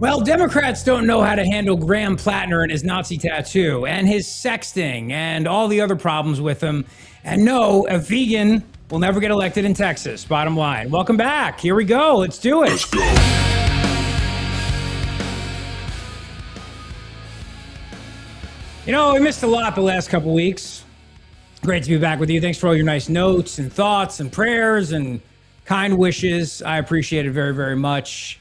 Well, Democrats don't know how to handle Graham Plattner and his Nazi tattoo and his sexting and all the other problems with him. And no, a vegan will never get elected in Texas, bottom line. Welcome back. Here we go. Let's do it. Let's go. You know, we missed a lot the last couple weeks. Great to be back with you. Thanks for all your nice notes and thoughts and prayers and kind wishes. I appreciate it very, very much.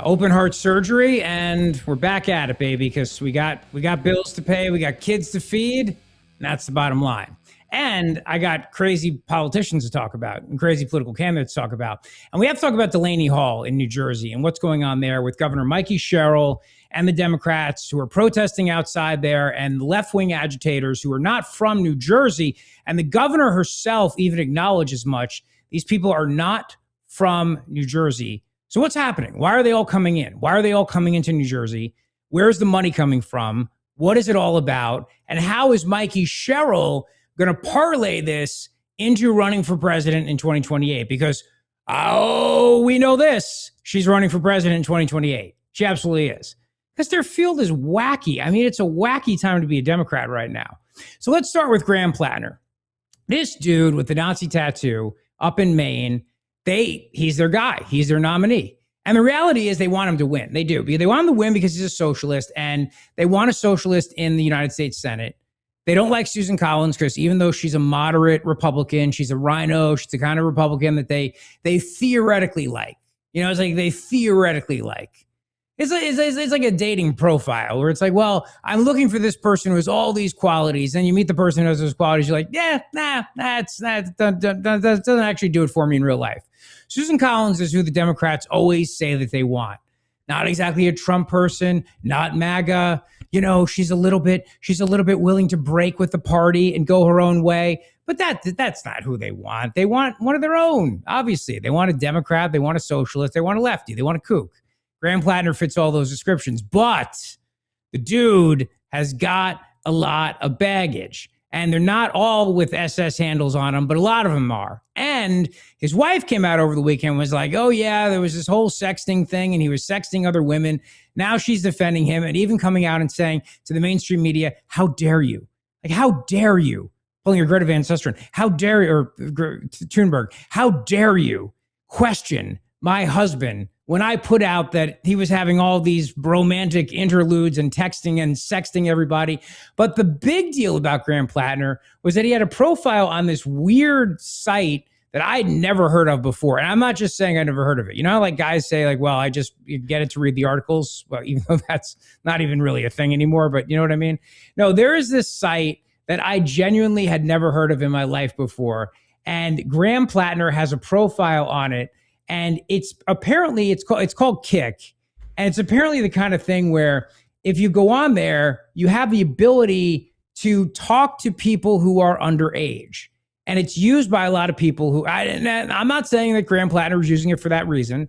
Open heart surgery, and we're back at it, baby, because we got bills to pay, we got kids to feed, and that's the bottom line. And I got crazy politicians to talk about and crazy political candidates to talk about. And we have to talk about Delaney Hall in New Jersey and what's going on there with Governor Mikie Sherrill and the Democrats who are protesting outside there and left-wing agitators who are not from New Jersey. And the governor herself even acknowledges much. These people are not from New Jersey. So what's happening? Why are they all coming in? Why are they all coming into New Jersey? Where's the money coming from? What is it all about? And how is Mikie Sherrill going to parlay this into running for president in 2028? Because, we know this. She's running for president in 2028. She absolutely is. Because their field is wacky. I mean, it's a wacky time to be a Democrat right now. So let's start with Graham Plattner. This dude with the Nazi tattoo up in Maine, he's their guy. He's their nominee. And the reality is they want him to win. They do. They want him to win because he's a socialist, and they want a socialist in the United States Senate. They don't like Susan Collins because even though she's a moderate Republican, she's a rhino, she's the kind of Republican that they theoretically like. You know, it's like they theoretically like. It's like a dating profile where it's like, well, I'm looking for this person who has all these qualities. And you meet the person who has those qualities. You're like, yeah, that doesn't actually do it for me in real life. Susan Collins is who the Democrats always say that they want. Not exactly a Trump person, not MAGA. You know, she's a little bit willing to break with the party and go her own way. But that's not who they want. They want one of their own. Obviously, they want a Democrat. They want a socialist. They want a lefty. They want a kook. Graham Plattner fits all those descriptions, but the dude has got a lot of baggage, and they're not all with SS handles on them, but a lot of them are. And his wife came out over the weekend and was like, oh yeah, there was this whole sexting thing, and he was sexting other women. Now she's defending him and even coming out and saying to the mainstream media, how dare you? Like, how dare you? Pulling your Greta Van Susteren. How dare you, or Thunberg, how dare you question my husband when I put out that he was having all these romantic interludes and texting and sexting everybody. But the big deal about Graham Plattner was that he had a profile on this weird site that I'd never heard of before. And I'm not just saying I never heard of it. You know how like guys say like, well, I just get it to read the articles. Well, even though that's not even really a thing anymore, but you know what I mean? No, there is this site that I genuinely had never heard of in my life before. And Graham Plattner has a profile on it. And it's called Kick. And it's apparently the kind of thing where if you go on there, you have the ability to talk to people who are underage. And it's used by a lot of people who, I'm not saying that Graham Plattner was using it for that reason,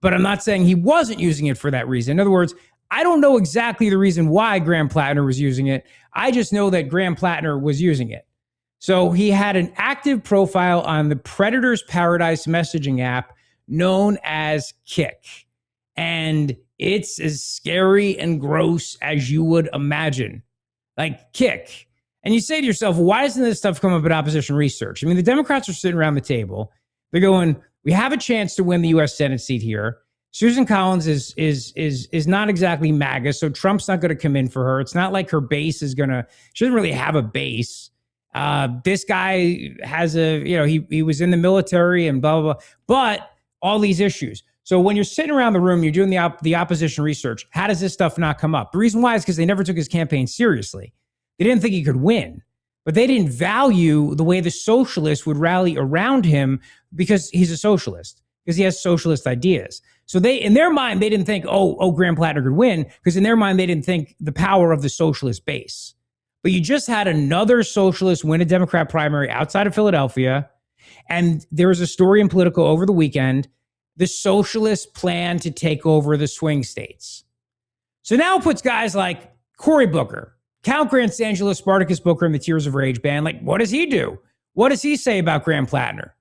but I'm not saying he wasn't using it for that reason. In other words, I don't know exactly the reason why Graham Plattner was using it. I just know that Graham Plattner was using it. So he had an active profile on the Predator's Paradise messaging app known as Kick. And it's as scary and gross as you would imagine. Like Kick. And you say to yourself, why doesn't this stuff come up at opposition research? I mean, the Democrats are sitting around the table. They're going, we have a chance to win the U.S. Senate seat here. Susan Collins is not exactly MAGA, so Trump's not going to come in for her. It's not like her base is going to, she doesn't really have a base. This guy has he was in the military and blah, blah, blah, but all these issues. So when you're sitting around the room, you're doing the opposition research. How does this stuff not come up? The reason why is because they never took his campaign seriously. They didn't think he could win, but they didn't value the way the socialists would rally around him because he's a socialist, because he has socialist ideas. So in their mind, they didn't think, Graham Plattner could win, because in their mind, they didn't think the power of the socialist base. But you just had another socialist win a Democrat primary outside of Philadelphia. And there was a story in Politico over the weekend. The socialists plan to take over the swing states. So now it puts guys like Cory Booker, Count Grant Sangela, Spartacus Booker, and the Tears of Rage band. Like, what does he do? What does he say about Graham Plattner?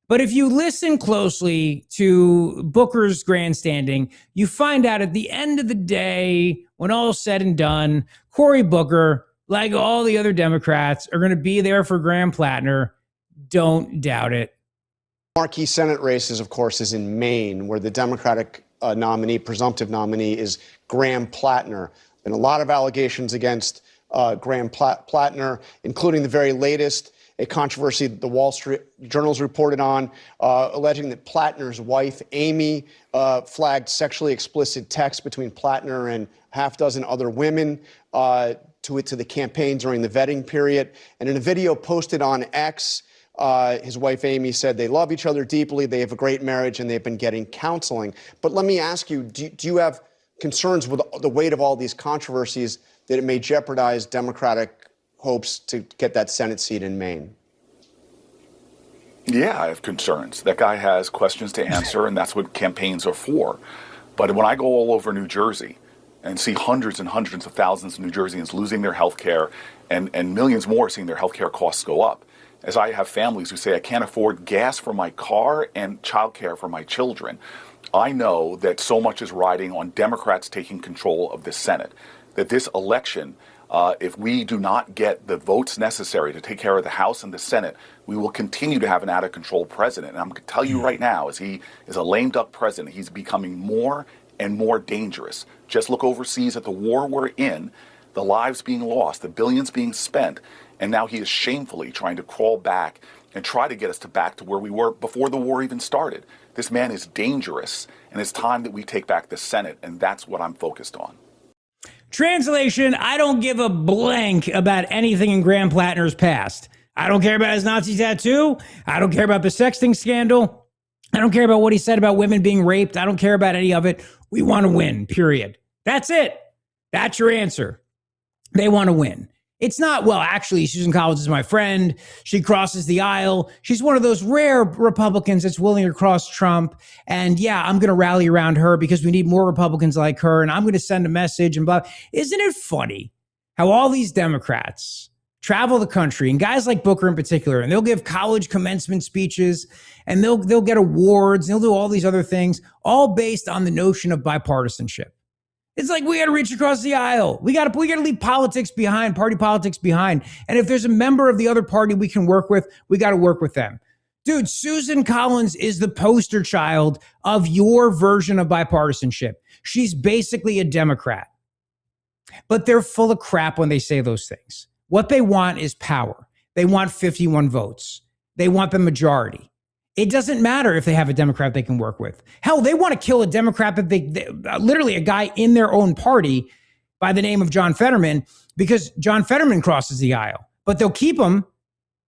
But if you listen closely to Booker's grandstanding, you find out at the end of the day, when all is said and done, Cory Booker, like all the other Democrats, are going to be there for Graham Plattner. Don't doubt it. Marquee Senate races, of course, is in Maine, where the Democratic nominee, presumptive nominee, is Graham Plattner. Been a lot of allegations against Graham Plattner, including the very latest, a controversy that the Wall Street Journal's reported on, alleging that Plattner's wife, Amy, flagged sexually explicit texts between Plattner and half dozen other women to the campaign during the vetting period. And in a video posted on X, his wife, Amy, said they love each other deeply, they have a great marriage, and they've been getting counseling. But let me ask you, do you have concerns with the weight of all these controversies that it may jeopardize Democratic hopes to get that Senate seat in Maine? Yeah, I have concerns. That guy has questions to answer, and that's what campaigns are for. But when I go all over New Jersey and see hundreds and hundreds of thousands of New Jerseyans losing their health care and millions more seeing their health care costs go up, as I have families who say I can't afford gas for my car and childcare for my children, I know that so much is riding on Democrats taking control of the Senate, that this election, if we do not get the votes necessary to take care of the House and the Senate, we will continue to have an out-of-control president. And I'm going to tell you right now, as he is a lame duck president, he's becoming more and more dangerous. Just look overseas at the war we're in, the lives being lost, the billions being spent, and now he is shamefully trying to crawl back and try to get us back to where we were before the war even started. This man is dangerous, and it's time that we take back the Senate, and that's what I'm focused on. Translation, I don't give a blank about anything in Graham Plattner's past. I don't care about his Nazi tattoo. I don't care about the sexting scandal. I don't care about what he said about women being raped. I don't care about any of it. We want to win, period. That's it. That's your answer. They want to win. It's not, well, actually, Susan Collins is my friend. She crosses the aisle. She's one of those rare Republicans that's willing to cross Trump. And yeah, I'm going to rally around her because we need more Republicans like her. And I'm going to send a message and blah. Isn't it funny how all these Democrats travel the country, and guys like Booker in particular, and they'll give college commencement speeches, and they'll get awards, and they'll do all these other things, all based on the notion of bipartisanship. It's like we got to reach across the aisle. We got to leave politics behind, party politics behind. And if there's a member of the other party we can work with, we got to work with them. Dude, Susan Collins is the poster child of your version of bipartisanship. She's basically a Democrat. But they're full of crap when they say those things. What they want is power. They want 51 votes. They want the majority. It doesn't matter if they have a Democrat they can work with. Hell, they want to kill a Democrat that they literally a guy in their own party by the name of John Fetterman, because John Fetterman crosses the aisle. But they'll keep him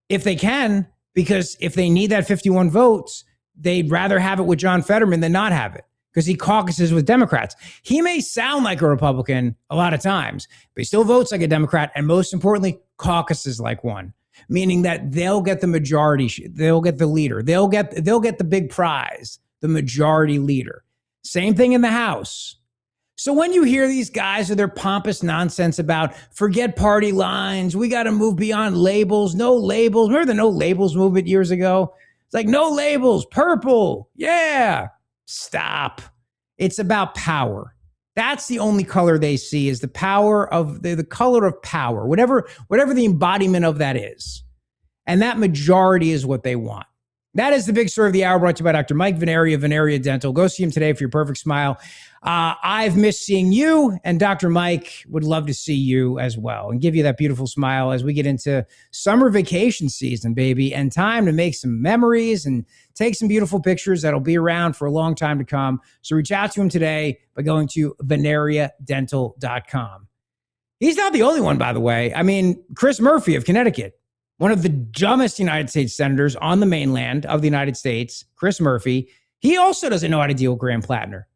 if they can, because if they need that 51 votes, they'd rather have it with John Fetterman than not have it, because he caucuses with Democrats. He may sound like a Republican a lot of times, but he still votes like a Democrat, and most importantly, caucuses like one. Meaning that they'll get the majority, they'll get the leader, they'll get the big prize, the majority leader. Same thing in the House. So when you hear these guys with their pompous nonsense about forget party lines, we got to move beyond labels, no labels. Remember the no labels movement years ago? It's like no labels, purple, yeah. Stop. It's about power. That's the only color they see, is the power of the color of power, whatever the embodiment of that is. And that majority is what they want. That is the big story of the hour, brought to you by Dr. Mike Veneria, Veneria Dental. Go see him today for your perfect smile. I've missed seeing you, and Dr. Mike would love to see you as well and give you that beautiful smile as we get into summer vacation season, baby, and time to make some memories and take some beautiful pictures that'll be around for a long time to come. So reach out to him today by going to veneriadental.com. He's not the only one, by the way. I mean, Chris Murphy of Connecticut, one of the dumbest United States senators on the mainland of the United States, Chris Murphy, he also doesn't know how to deal with Graham Plattner.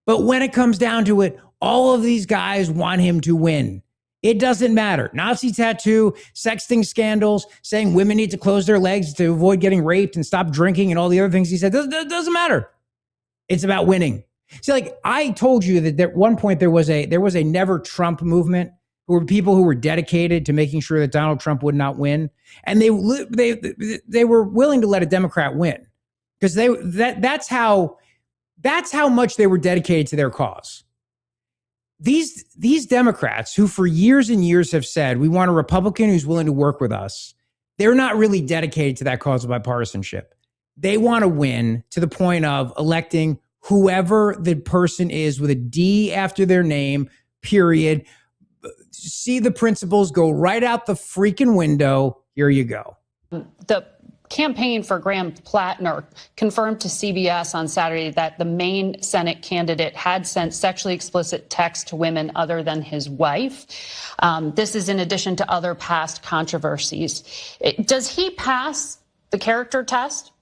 But when it comes down to it, all of these guys want him to win. It doesn't matter. Nazi tattoo, sexting scandals, saying women need to close their legs to avoid getting raped and stop drinking and all the other things he said. Doesn't matter. It's about winning. See, like I told you that at one point there was a never Trump movement, who were people who were dedicated to making sure that Donald Trump would not win. And they were willing to let a Democrat win. because that's how much they were dedicated to their cause. These Democrats who for years and years have said, we want a Republican who's willing to work with us, they're not really dedicated to that cause of bipartisanship. They want to win to the point of electing whoever the person is with a D after their name, period. See the principles go right out the freaking window. Here you go. The campaign for Graham Plattner confirmed to CBS on Saturday that the Maine Senate candidate had sent sexually explicit texts to women other than his wife. This is in addition to other past controversies. Does he pass the character test?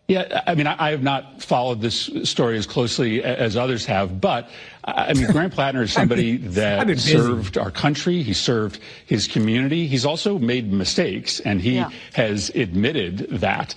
Yeah, I mean, I have not followed this story as closely as others have, but I mean, Graham Plattner is somebody that served our country. He served his community. He's also made mistakes, and he has admitted that.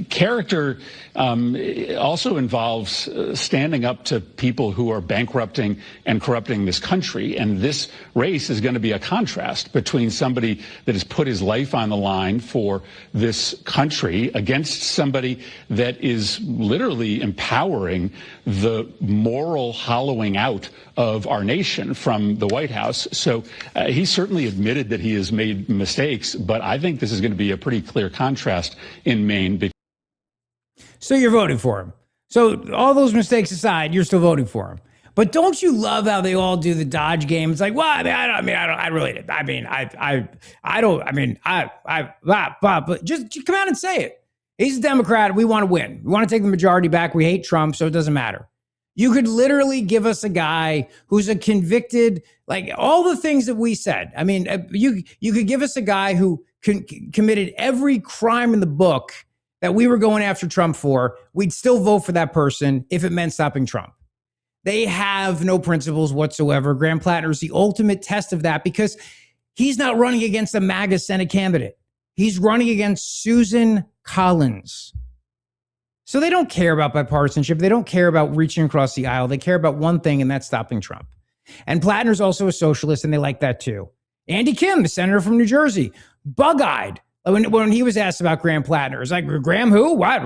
Character also involves standing up to people who are bankrupting and corrupting this country. And this race is going to be a contrast between somebody that has put his life on the line for this country against somebody that is literally empowering the moral hollowing out of our nation from the White House. So he certainly admitted that he has made mistakes, but I think this is going to be a pretty clear contrast in Maine. So you're voting for him. So all those mistakes aside, you're still voting for him. But don't you love how they all do the dodge game? It's like, well, but just come out and say it. He's a Democrat. We want to win. We want to take the majority back. We hate Trump, so it doesn't matter. You could literally give us a guy who's a convicted, like all the things that we said. I mean, you could give us a guy who committed every crime in the book that we were going after Trump for. We'd still vote for that person if it meant stopping Trump. They have no principles whatsoever. Graham Plattner is the ultimate test of that because he's not running against a MAGA Senate candidate. He's running against Susan Collins. So they don't care about bipartisanship. They don't care about reaching across the aisle. They care about one thing, and that's stopping Trump. And Plattner's also a socialist, and they like that too. Andy Kim, the senator from New Jersey, bug-eyed when he was asked about Graham Plattner. It's like, Graham who? What?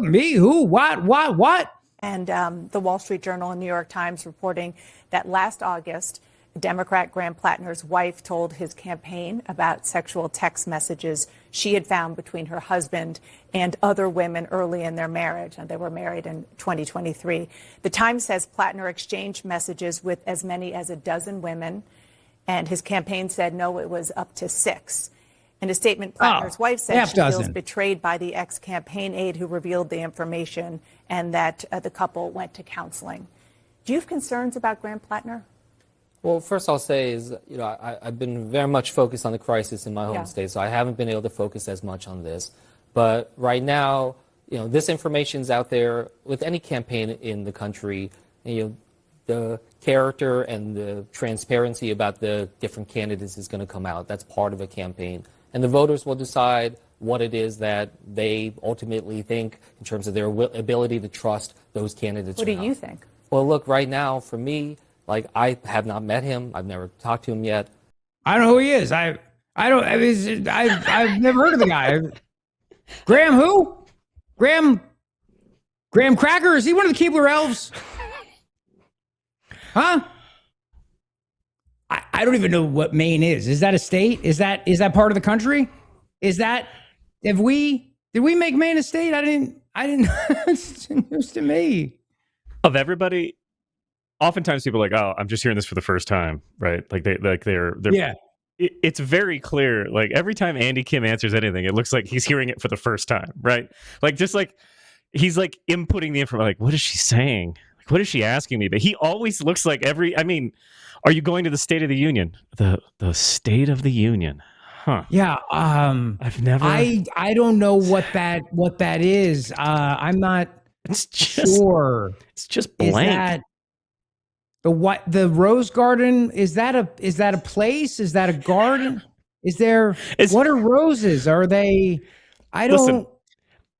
Me? Who? What? And the Wall Street Journal and New York Times reporting that last August, Democrat Graham Plattner's wife told his campaign about sexual text messages she had found between her husband and other women early in their marriage. And they were married in 2023. The Times says Plattner exchanged messages with as many as a dozen women. And his campaign said, no, it was up to 6. In a statement, Plattner's wife said she feels betrayed by the ex-campaign aide who revealed the information and that the couple went to counseling. Do you have concerns about Graham Plattner? Well, first I'll say is, I've been very much focused on the crisis in my home state, so I haven't been able to focus as much on this. But right now, this information's out there with any campaign in the country. The character and the transparency about the different candidates is going to come out. That's part of a campaign. And the voters will decide what it is that they ultimately think in terms of their ability to trust those candidates. What do you think? Well, look, right now, for me, I have not met him. I've never talked to him yet. I don't know who he is. I've never heard of the guy. Graham who? Graham Cracker? Is he one of the Keebler elves? Huh? I don't even know what Maine is. Is that a state? Is that part of the country? Did we make Maine a state? I didn't it's news to me. Of everybody, oftentimes people are like, oh, I'm just hearing this for the first time, right? They're yeah. It's very clear. Like every time Andy Kim answers anything, it looks like he's hearing it for the first time, right? He's like inputting the information. Like, what is she saying? Like, what is she asking me? But he always looks like are you going to the State of the Union? The State of the Union. Huh. Yeah. I've never. I don't know what that is. I'm not sure. It's just blank. Is that the Rose Garden? Is that a place? Is that a garden? What are roses? Are they? I don't. Listen,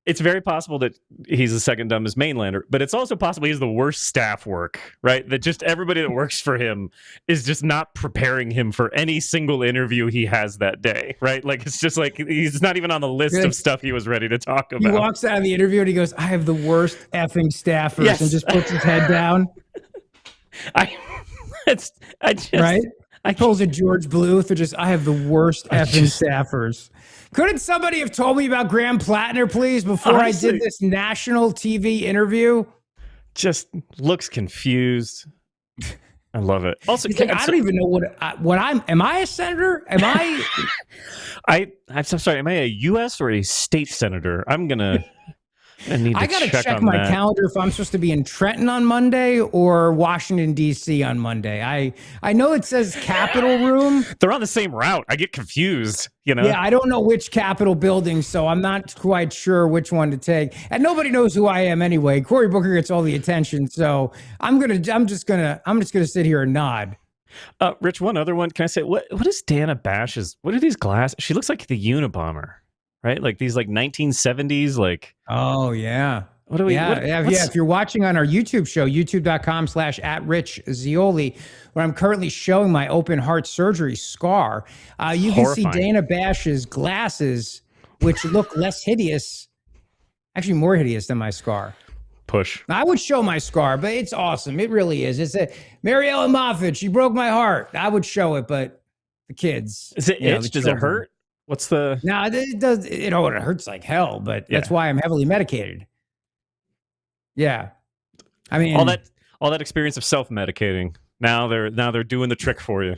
it's very possible that he's the second dumbest mainlander, but it's also possible he's the worst staff work, right? That just everybody that works for him is just not preparing him for any single interview he has that day, right? Like, it's just like he's not even on the list of stuff he was ready to talk about. He walks out of the interview and he goes, I have the worst effing staffers, and just puts his head down. I pulls a George Bluth, or just, I have the worst effing staffers. Couldn't somebody have told me about Graham Plattner, please, before honestly, I did this national TV interview? Just looks confused. I love it. Also, like, I don't even know what I'm. Am I a senator? Am I? I'm sorry. Am I a U.S. or a state senator? I gotta check my calendar if I'm supposed to be in Trenton on Monday or Washington, D.C. on Monday. I know it says Capitol Room. They're on the same route. I get confused, Yeah, I don't know which Capitol building, so I'm not quite sure which one to take. And nobody knows who I am anyway. Cory Booker gets all the attention, so I'm just gonna sit here and nod. Rich, one other one. Can I say what is Dana Bash's? What are these glasses? She looks like the Unabomber. Right? Like these 1970s, like. Oh, yeah. What do we? If you're watching on our YouTube show, youtube.com/@RichZeoli, where I'm currently showing my open heart surgery scar, you can see Dana Bash's glasses, which look less hideous, actually more hideous than my scar. Push. I would show my scar, but it's awesome. It really is. It's a Mary Ellen Moffat. She broke my heart. I would show it, but the kids. Is it itch? Does it hurt? What's the? No, it does. It hurts like hell, but that's why I'm heavily medicated. Yeah, I mean all that experience of self-medicating. Now they're doing the trick for you.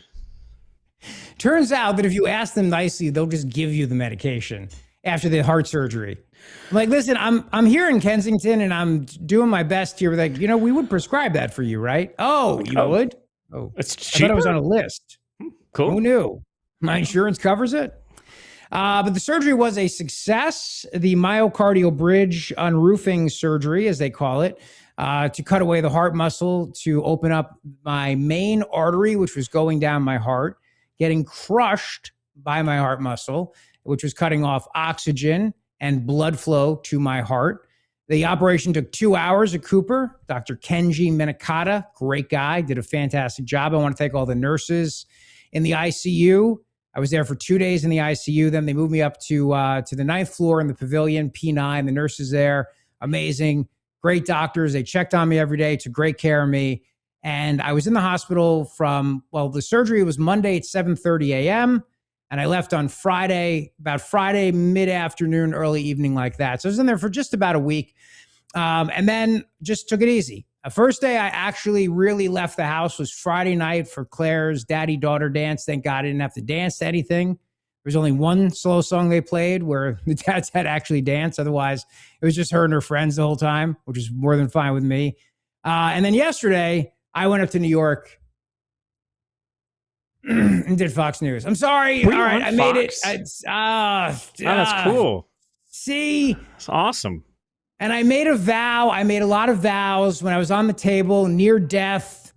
Turns out that if you ask them nicely, they'll just give you the medication after the heart surgery. I'm like, listen, I'm here in Kensington and I'm doing my best here. Like, we would prescribe that for you, right? Oh, you would? Oh, it's cheaper? I thought it was on a list. Cool. Who knew? My insurance covers it. But the surgery was a success. The myocardial bridge unroofing surgery, as they call it, to cut away the heart muscle, to open up my main artery, which was going down my heart, getting crushed by my heart muscle, which was cutting off oxygen and blood flow to my heart. The operation took 2 hours at Cooper. Dr. Kenji Minakata, great guy, did a fantastic job. I want to thank all the nurses in the ICU. I was there for 2 days in the ICU. Then they moved me up to the 9th floor in the pavilion, P9. The nurses there, amazing, great doctors. They checked on me every day, took great care of me. And I was in the hospital the surgery was Monday at 7:30 a.m. And I left on Friday mid-afternoon, early evening like that. So I was in there for just about a week. And then just took it easy. The first day I actually really left the house was Friday night for Claire's daddy-daughter dance. Thank God I didn't have to dance to anything. There was only one slow song they played where the dads had actually danced. Otherwise, it was just her and her friends the whole time, which was more than fine with me. And then yesterday, I went up to New York and did Fox News. I'm sorry. All right, I made it. That's cool. See? That's awesome. And I made a vow. I made a lot of vows when I was on the table, near death.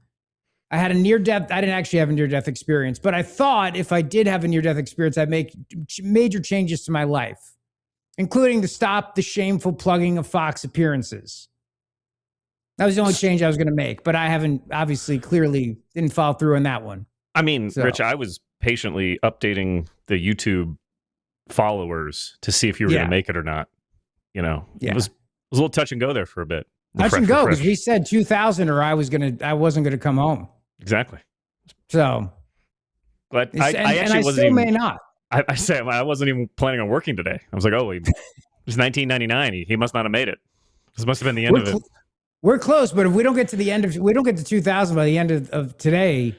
I had a near death. I didn't actually have a near death experience, but I thought if I did have a near death experience, I'd make major changes to my life, including to stop the shameful plugging of Fox appearances. That was the only change I was going to make, but I haven't, obviously, clearly didn't follow through on that one. I mean, Rich, I was patiently updating the YouTube followers to see if you were going to make it or not. It was a little touch and go there for a bit. Touch and go, because we said 2000 or I wasn't gonna come home. Exactly. So, but I still may not. I wasn't even planning on working today. I was like, oh, it was 1999. He must not have made it. This must have been the end of it. We're close, but if we don't get to 2000 by the end of today,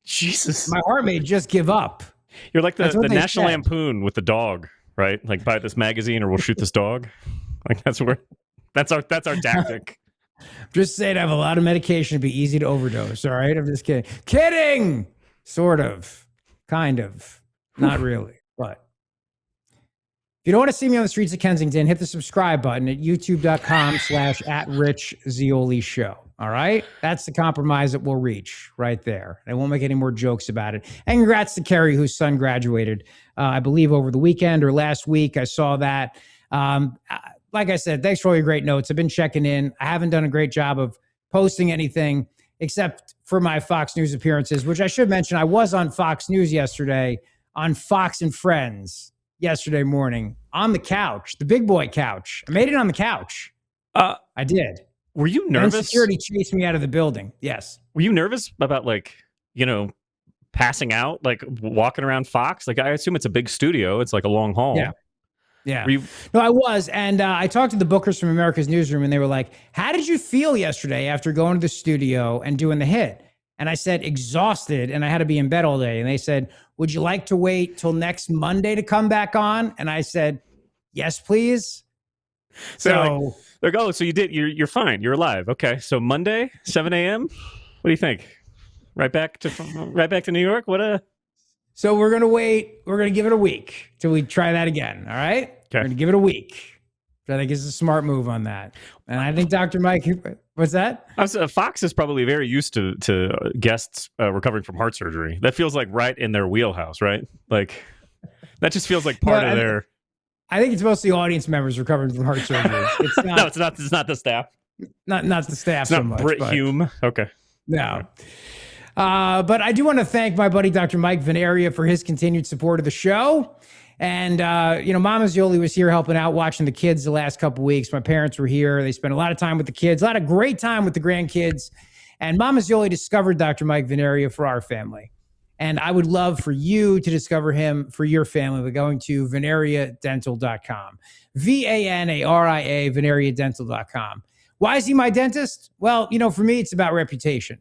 Jesus, my heart may just give up. You're like the National Lampoon with the dog, right? Like, buy this magazine or we'll shoot this dog. Like, that's our tactic. Just saying, I have a lot of medication to be easy to overdose. All right, I'm just kidding. Kidding, sort of, kind of, not really. But if you don't want to see me on the streets of Kensington, hit the subscribe button at youtube.com/@RichZeoli show. All right, that's the compromise that we'll reach right there. I won't make any more jokes about it. And congrats to Kerry, whose son graduated, I believe, over the weekend or last week. I saw that. Like I said, thanks for all your great notes. I've been checking in. I haven't done a great job of posting anything except for my Fox News appearances, which I should mention. I was on Fox News yesterday on Fox and Friends yesterday morning on the couch, the big boy couch. I made it on the couch. I did. Were you nervous? And security chased me out of the building. Yes. Were you nervous about passing out, like walking around Fox? Like, I assume it's a big studio. It's like a long hall. Yeah. No, I was. And I talked to the bookers from America's Newsroom, and they were like, how did you feel yesterday after going to the studio and doing the hit? And I said, exhausted, and I had to be in bed all day. And they said, would you like to wait till next Monday to come back on? And I said, yes, please. So they're like, oh, so you did, you're fine. You're alive. Okay. So Monday, 7 a.m. What do you think? Right back to New York? So we're going to wait. We're going to give it a week till we try that again. All right. Okay. We're going to give it a week. I think it's a smart move on that. And I think Dr. Mike, what's that? Fox is probably very used to guests recovering from heart surgery. That feels like right in their wheelhouse, right? Like that just feels like part of their. I think it's mostly audience members recovering from heart surgery. It's not, no, it's not. It's not the staff. Not the staff. It's so not much, Brit Hume. Okay. No. But I do want to thank my buddy, Dr. Mike Veneria, for his continued support of the show. And, Mama Zeoli was here helping out, watching the kids the last couple of weeks. My parents were here. They spent a lot of time with the kids, a lot of great time with the grandkids. And Mama Zeoli discovered Dr. Mike Veneria for our family. And I would love for you to discover him for your family by going to veneriadental.com. VANARIA, veneriadental.com. Why is he my dentist? Well, for me, it's about reputation.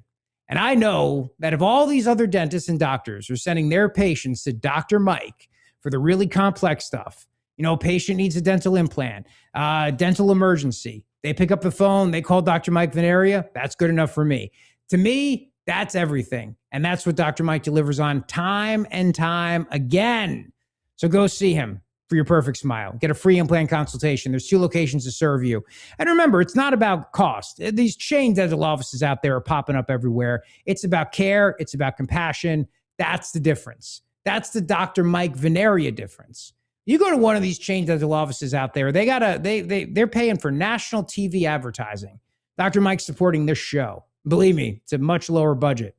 And I know that if all these other dentists and doctors are sending their patients to Dr. Mike for the really complex stuff, a patient needs a dental implant, dental emergency, they pick up the phone, they call Dr. Mike Veneria, that's good enough for me. To me, that's everything. And that's what Dr. Mike delivers on time and time again. So go see him for your perfect smile. Get a free implant consultation. There's 2 locations to serve you. And remember, it's not about cost. These chain dental offices out there are popping up everywhere. It's about care. It's about compassion. That's the difference. That's the Dr. Mike Veneria difference. You go to one of these chain dental offices out there, they're paying for national TV advertising. Dr. Mike's supporting this show. Believe me, it's a much lower budget.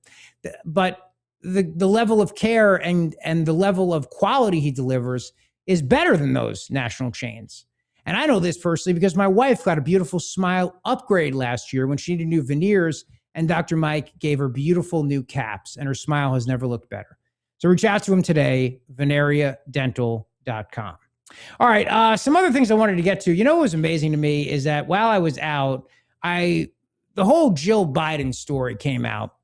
But the level of care and the level of quality he delivers is better than those national chains. And I know this personally because my wife got a beautiful smile upgrade last year when she needed new veneers, and Dr. Mike gave her beautiful new caps, and her smile has never looked better. So reach out to him today, veneriadental.com. All right, some other things I wanted to get to. What was amazing to me is that while I was out, the whole Jill Biden story came out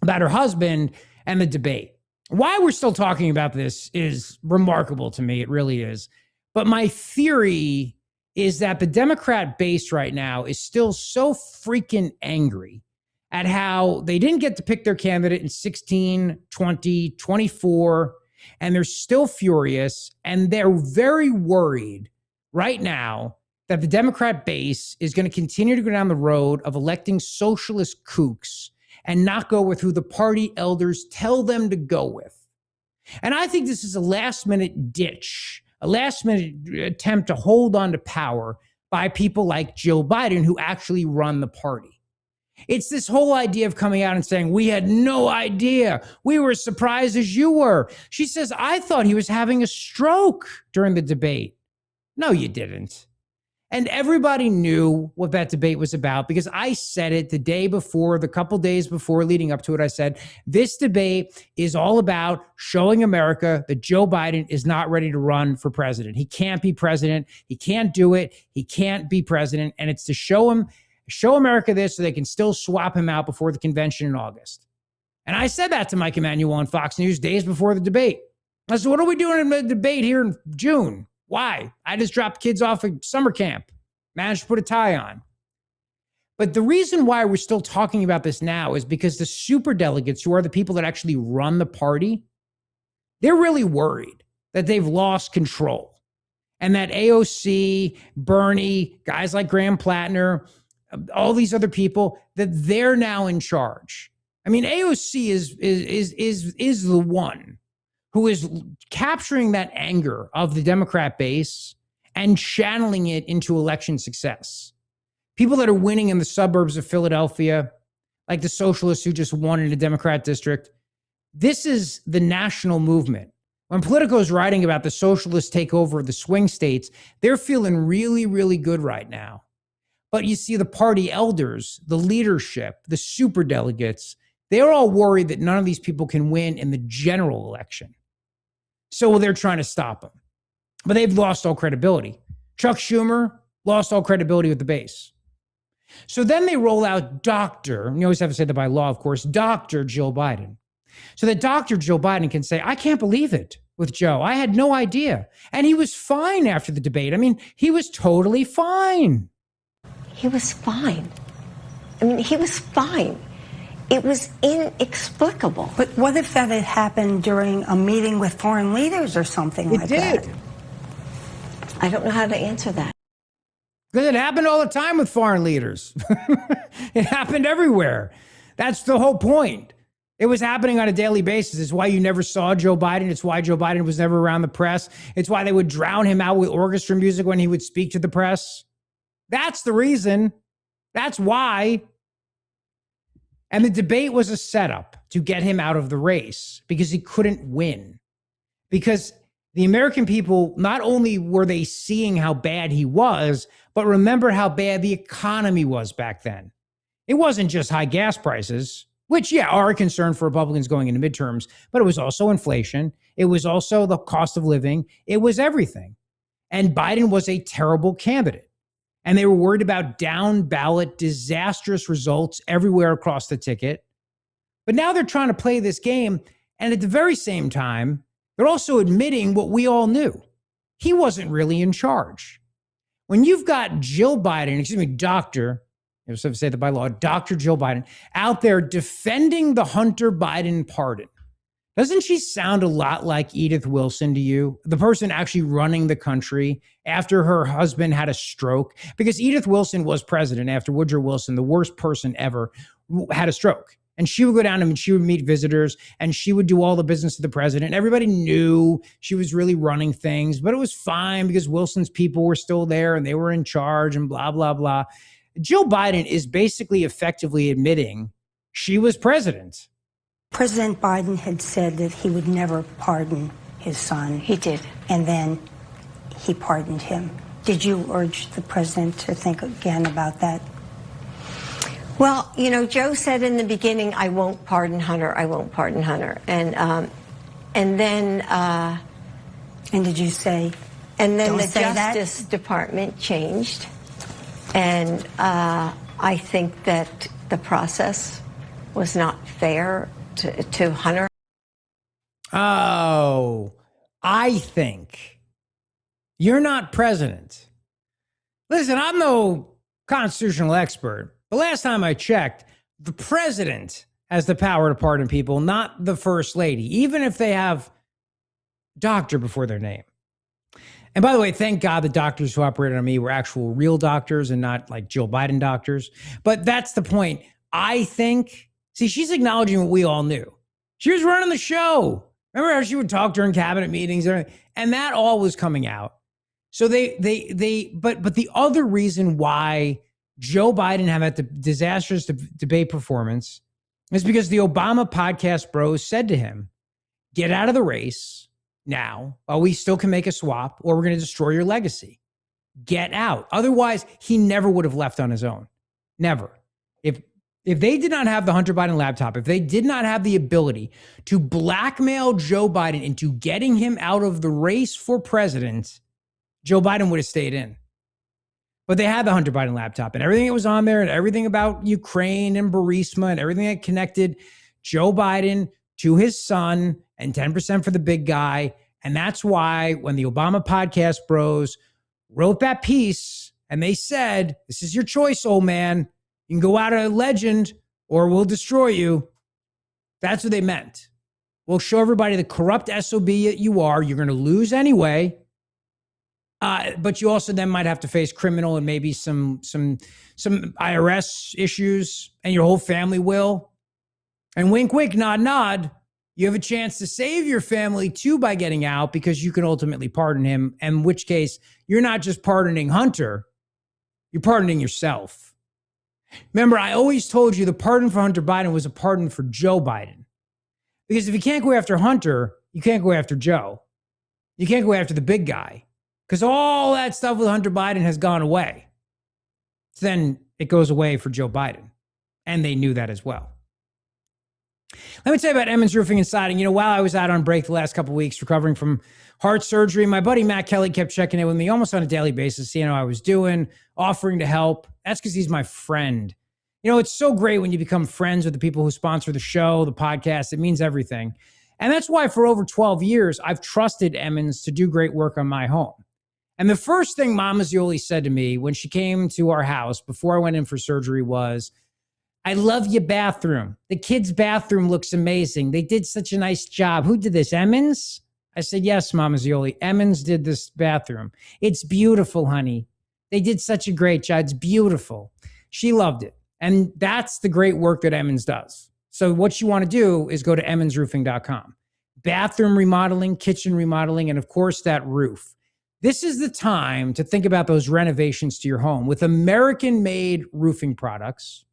about her husband and the debate. Why we're still talking about this is remarkable to me. It really is. But my theory is that the Democrat base right now is still so freaking angry at how they didn't get to pick their candidate in 16, 20, 24, and they're still furious. And they're very worried right now that the Democrat base is going to continue to go down the road of electing socialist kooks and not go with who the party elders tell them to go with. And I think this is a last-minute ditch, a last-minute attempt to hold on to power by people like Jill Biden, who actually run the party. It's this whole idea of coming out and saying, we had no idea. We were as surprised as you were. She says, I thought he was having a stroke during the debate. No, you didn't. And everybody knew what that debate was about because I said it the day before, the couple days before leading up to it. I said, this debate is all about showing America that Joe Biden is not ready to run for president. He can't be president. He can't do it. He can't be president. And it's to show America this so they can still swap him out before the convention in August. And I said that to Mike Emanuel on Fox News days before the debate. I said, what are we doing in the debate here in June? Why? I just dropped kids off at summer camp, managed to put a tie on. But the reason why we're still talking about this now is because the superdelegates, who are the people that actually run the party, they're really worried that they've lost control and that AOC, Bernie, guys like Graham Plattner, all these other people, that they're now in charge. I mean, AOC is the one who is capturing that anger of the Democrat base and channeling it into election success. People that are winning in the suburbs of Philadelphia, like the socialists who just won in a Democrat district, this is the national movement. When Politico's writing about the socialist takeover of the swing states, they're feeling really, really good right now. But you see the party elders, the leadership, the superdelegates, they're all worried that none of these people can win in the general election. So they're trying to stop them. But they've lost all credibility. Chuck Schumer lost all credibility with the base. So then they roll out Dr., you always have to say that by law, of course, Dr. Joe Biden. So that Dr. Joe Biden can say, I can't believe it with Joe. I had no idea. And he was fine after the debate. I mean, he was totally fine. He was fine. I mean, he was fine. It was inexplicable. But what if that had happened during a meeting with foreign leaders or something like that? It did. I don't know how to answer that. Because it happened all the time with foreign leaders. It happened everywhere. That's the whole point. It was happening on a daily basis. It's why you never saw Joe Biden. It's why Joe Biden was never around the press. It's why they would drown him out with orchestra music when he would speak to the press. That's the reason. That's why. And the debate was a setup to get him out of the race because he couldn't win. Because the American people, not only were they seeing how bad he was, but remember how bad the economy was back then. It wasn't just high gas prices, which, yeah, are a concern for Republicans going into midterms, but it was also inflation. It was also the cost of living. It was everything. And Biden was a terrible candidate. And they were worried about down ballot, disastrous results everywhere across the ticket. But now they're trying to play this game. And at the very same time, they're also admitting what we all knew. He wasn't really in charge. When you've got Jill Biden, Dr. You have to say that by law, Dr. Jill Biden, out there defending the Hunter Biden pardon. Doesn't she sound a lot like Edith Wilson to you? The person actually running the country after her husband had a stroke? Because Edith Wilson was president after Woodrow Wilson, the worst person ever, had a stroke. And she would go down and she would meet visitors and she would do all the business of the president. Everybody knew she was really running things, but it was fine because Wilson's people were still there and they were in charge and blah, blah, blah. Jill Biden is basically effectively admitting she was president. President Biden had said that he would never pardon his son. He did. And then he pardoned him. Did you urge the president to think again about that? Well, you know, Joe said in the beginning, I won't pardon Hunter. I won't pardon Hunter. And then... and did you say... And then the Justice Department changed. And I think that the process was not fair to Hunter. Oh, I think you're not president. Listen, I'm no constitutional expert, but last time I checked, the president has the power to pardon people, not the first lady, even if they have doctor before their name. And by the way, thank God the doctors who operated on me were actual real doctors and not like Jill Biden doctors. But that's the point. I think, see, she's acknowledging what we all knew. She was running the show. Remember how she would talk during cabinet meetings and that all was coming out. So but the other reason why Joe Biden had that disastrous debate performance is because the Obama podcast bros said to him, get out of the race now, while we still can make a swap, or we're going to destroy your legacy. Get out. Otherwise, he never would have left on his own. Never. If they did not have the Hunter Biden laptop, if they did not have the ability to blackmail Joe Biden into getting him out of the race for president, Joe Biden would have stayed in. But they had the Hunter Biden laptop and everything that was on there and everything about Ukraine and Burisma and everything that connected Joe Biden to his son and 10% for the big guy. And that's why when the Obama podcast bros wrote that piece and they said, this is your choice, old man. You can go out a legend or we'll destroy you. That's what they meant. We'll show everybody the corrupt SOB that you are. You're going to lose anyway. But you also then might have to face criminal and maybe some IRS issues, and your whole family will. And wink, wink, nod, nod. You have a chance to save your family too by getting out, because you can ultimately pardon him, in which case you're not just pardoning Hunter, you're pardoning yourself. Remember, I always told you the pardon for Hunter Biden was a pardon for Joe Biden. Because if you can't go after Hunter, you can't go after Joe. You can't go after the big guy, because all that stuff with Hunter Biden has gone away. So then it goes away for Joe Biden. And they knew that as well. Let me tell you about Emmons Roofing and Siding. You know, while I was out on break the last couple of weeks recovering from heart surgery, my buddy Matt Kelly kept checking in with me almost on a daily basis, seeing how I was doing, offering to help. That's because he's my friend. You know, it's so great when you become friends with the people who sponsor the show, the podcast. It means everything. And that's why for over 12 years, I've trusted Emmons to do great work on my home. And the first thing Mama Zeoli said to me when she came to our house before I went in for surgery was, I love your bathroom. The kids' bathroom looks amazing. They did such a nice job. Who did this, Emmons? I said, yes, Mama Zeoli. Emmons did this bathroom. It's beautiful, honey. They did such a great job. It's beautiful. She loved it. And that's the great work that Emmons does. So what you want to do is go to emmonsroofing.com. Bathroom remodeling, kitchen remodeling, and of course that roof. This is the time to think about those renovations to your home with American-made roofing products,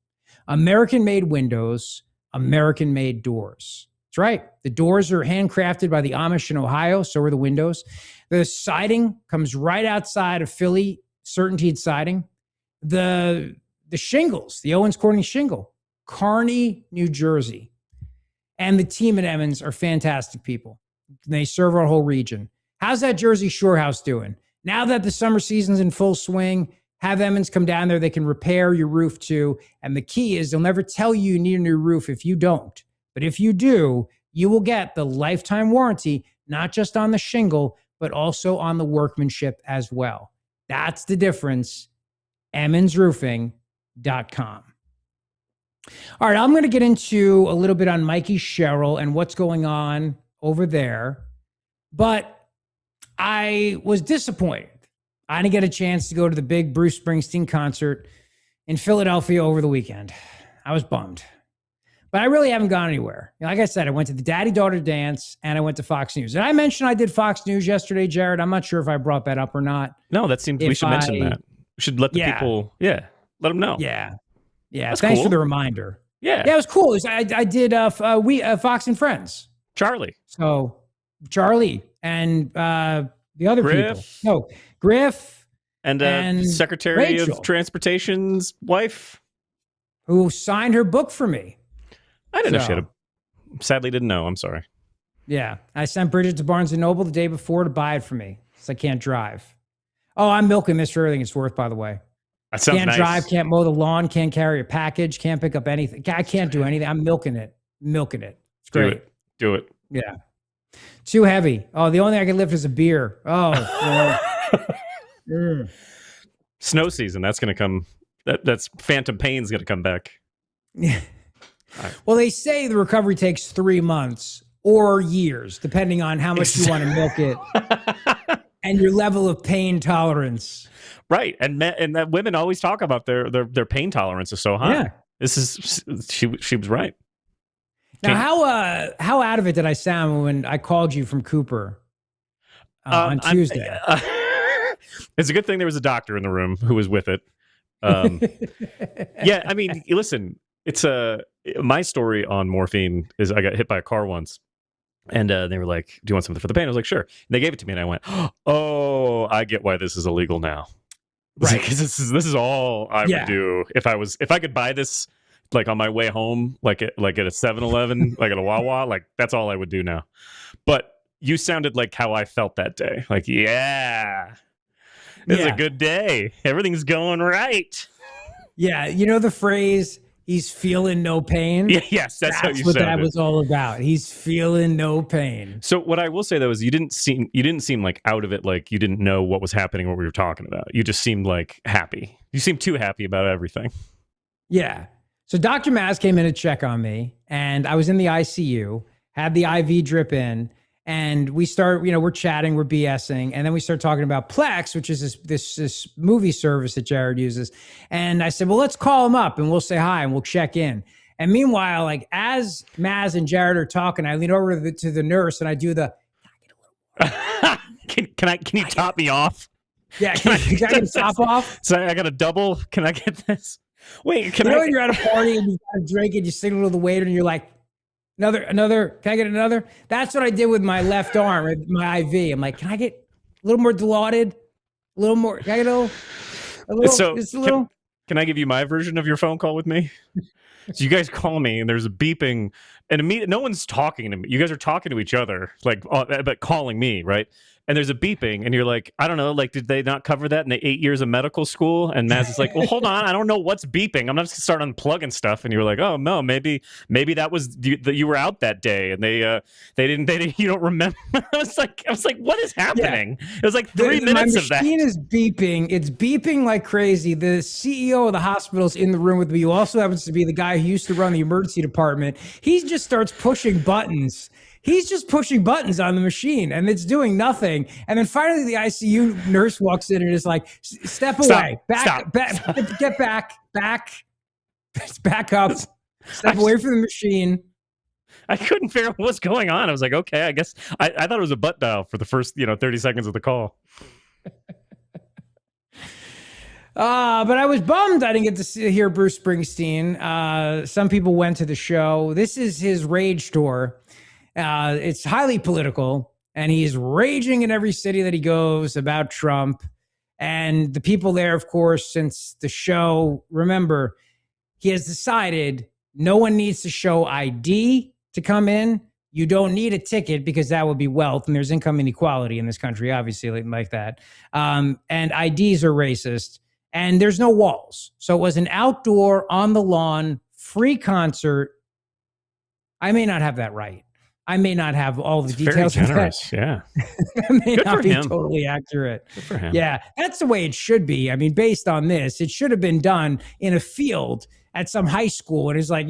American-made windows, American-made doors. That's right. The doors are handcrafted by the Amish in Ohio. So are the windows. The siding comes right outside of Philly, Certainty Siding. The shingles, the Owens Corning shingle, Kearney, New Jersey. And the team at Emmons are fantastic people. They serve our whole region. How's that Jersey Shore house doing? Now that the summer season's in full swing, have Emmons come down there. They can repair your roof too. And the key is they'll never tell you need a new roof if you don't. But if you do, you will get the lifetime warranty, not just on the shingle, but also on the workmanship as well. That's the difference. emmonsroofing.com. All right, I'm going to get into a little bit on Mikie Sherrill and what's going on over there. But I was disappointed. I didn't get a chance to go to the big Bruce Springsteen concert in Philadelphia over the weekend. I was bummed. But I really haven't gone anywhere. Like I said, I went to the daddy-daughter dance and I went to Fox News. Did I mention I did Fox News yesterday, Jared? I'm not sure if I brought that up or not. No, that seems we should mention that. We should let the people, let them know. Yeah. That's Thanks cool. for the reminder. Yeah. Yeah, it was cool. I did Fox and Friends. Charlie. So Charlie and the other Griff. people. No, Griff. And Secretary Rachel, of Transportation's wife. who signed her book for me. I didn't know she had sadly didn't know. I'm sorry. Yeah. I sent Bridget to Barnes & Noble the day before to buy it for me because I can't drive. Oh, I'm milking this for everything it's worth, by the way. That sounds Can't nice. drive, can't mow the lawn, can't carry a package, can't pick up anything. I can't do anything. I'm milking it. It's great. Do it. Yeah. Too heavy. Oh, the only thing I can lift is a beer. Oh. Snow season. That's going to come. That's Phantom Pain's going to come back. Yeah. Well, they say the recovery takes 3 months or years, depending on how much you want to milk it and your level of pain tolerance. Right, and that women always talk about their pain tolerance is so high. Yeah. This is she was right. Now, how out of it did I sound when I called you from Cooper on Tuesday? It's a good thing there was a doctor in the room who was with it. Yeah, I mean, listen, it's my story on morphine is I got hit by a car once, and they were like, "Do you want something for the pain?" I was like, "Sure." And they gave it to me, and I went, "Oh, I get why this is illegal now." Right, because this is all I would do if I could buy this like on my way home, like at a 7-Eleven, like at a Wawa, like that's all I would do now. But you sounded like how I felt that day. Like, yeah, this is a good day. Everything's going right. Yeah, you know the phrase, he's feeling no pain? Yeah, yes, that's how you what sounded. That was all about. He's feeling no pain. So what I will say though is you didn't seem like out of it, like you didn't know what was happening, what we were talking about. You just seemed like happy. You seemed too happy about everything. Yeah. So Dr. Maz came in to check on me, and I was in the ICU, had the IV drip in, and we start, we're chatting, we're BSing, and then we start talking about Plex, which is this movie service that Jared uses. And I said, well, let's call him up and we'll say hi and we'll check in. And meanwhile, like as Maz and Jared are talking, I lean over to the nurse and I do the. Can you top me off? Yeah, can I get a top off? So I got a double. Can I get this? Wait, you know when you're at a party and you got a drink and you signal to the waiter and you're like, another. Can I get another? That's what I did with my left arm, my IV. I'm like, can I get a little more dilaudid? A little more? Can I get a little? So just a little. Can I give you my version of your phone call with me? So you guys call me and there's a beeping and no one's talking to me. You guys are talking to each other, like, but calling me, right? And there's a beeping and you're like, I don't know, like, did they not cover that in the 8 years of medical school? And Maz is like, well, hold on, I don't know what's beeping. I'm not just gonna start unplugging stuff. And you were like, oh no, maybe that was you were out that day and they didn't you don't remember. I was like, what is happening? Yeah. It was like 3 minutes of that. My machine is beeping. It's beeping like crazy. The CEO of the hospital's in the room with me, who also happens to be the guy who used to run the emergency department. He just starts pushing buttons. He's just pushing buttons on the machine and it's doing nothing. And then finally the ICU nurse walks in and is like, step away, back, get back, back up, step away from the machine. I couldn't figure out what's going on. I was like, okay, I guess I thought it was a butt dial for the first, 30 seconds of the call. But I was bummed I didn't get to hear Bruce Springsteen. Some people went to the show. This is his rage tour. It's highly political, and he's raging in every city that he goes about Trump. And the people there, of course, since the show, remember, he has decided no one needs to show ID to come in. You don't need a ticket because that would be wealth, and there's income inequality in this country, obviously, like that. And IDs are racist, and there's no walls. So it was an outdoor, on the lawn, free concert. I may not have that right. I may not have all the details. Very generous, yeah. That may not be totally accurate. Good for him. Yeah, that's the way it should be. I mean, based on this, it should have been done in a field at some high school. And it's like,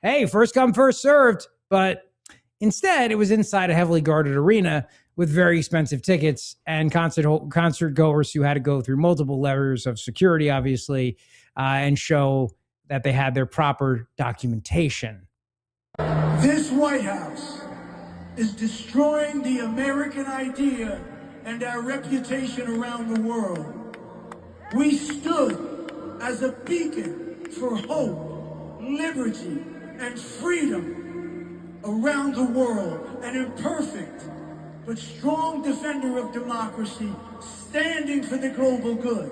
hey, first come, first served. But instead, it was inside a heavily guarded arena with very expensive tickets and concert goers who had to go through multiple layers of security, obviously, and show that they had their proper documentation. This White House is destroying the American idea and our reputation around the world. We stood as a beacon for hope, liberty, and freedom around the world, an imperfect but strong defender of democracy, standing for the global good.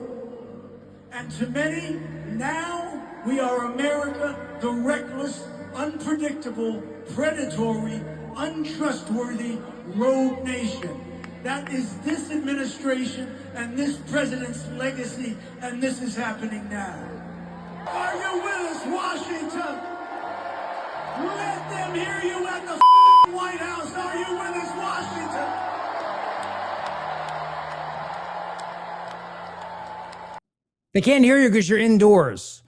And to many, now we are America, the reckless, unpredictable, predatory, untrustworthy rogue nation. That is this administration and this president's legacy, and this is happening now. Are you with us, Washington? Let them hear you at the White House. Are you with us, Washington? They can't hear you because you're indoors.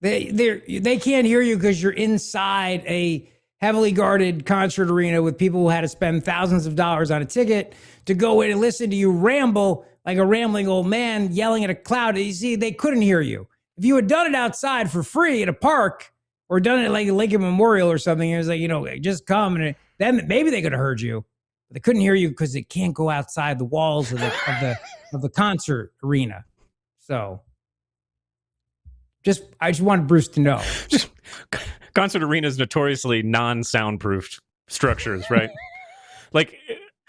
They can't hear you because you're inside a heavily guarded concert arena with people who had to spend thousands of dollars on a ticket to go in and listen to you ramble like a rambling old man yelling at a cloud. You see, they couldn't hear you. If you had done it outside for free at a park or done it like a Lincoln Memorial or something, it was like, just come, and then maybe they could have heard you. But they couldn't hear you because it can't go outside the walls of the concert arena. So I just wanted Bruce to know. Concert arenas notoriously non-soundproofed structures, right? Like,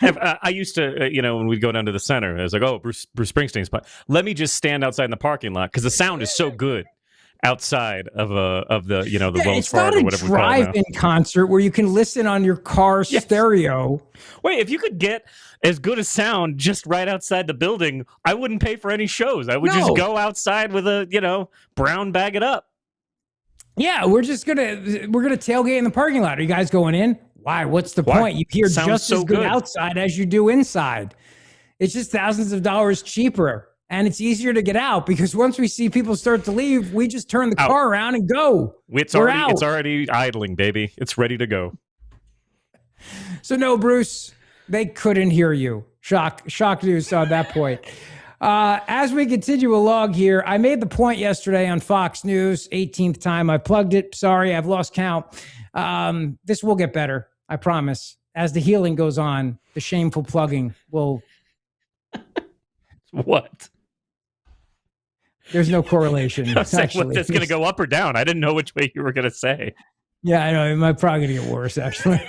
I used to, when we'd go down to the center, I was like, oh, Bruce Springsteen's. Let me just stand outside in the parking lot because the sound is so good outside of the Wells Fargo or whatever we call it. It's not a drive-in concert where you can listen on your car stereo. Wait, if you could get as good a sound just right outside the building, I wouldn't pay for any shows. I would just go outside with a, brown bag it up. Yeah, we're gonna tailgate in the parking lot. Are you guys going in? Why? What's the point? You hear just as good outside as you do inside. It's just thousands of dollars cheaper. And it's easier to get out because once we see people start to leave, we just turn the car around and go. It's already idling, baby. It's ready to go. So no, Bruce, they couldn't hear you. Shock news on that point. As we continue along here, I made the point yesterday on Fox News, 18th time I plugged it. Sorry, I've lost count. This will get better, I promise. As the healing goes on, the shameful plugging will... What? There's no correlation. I was saying, what, that's going to go up or down? I didn't know which way you were going to say. Yeah, I know. It might probably going to get worse, actually.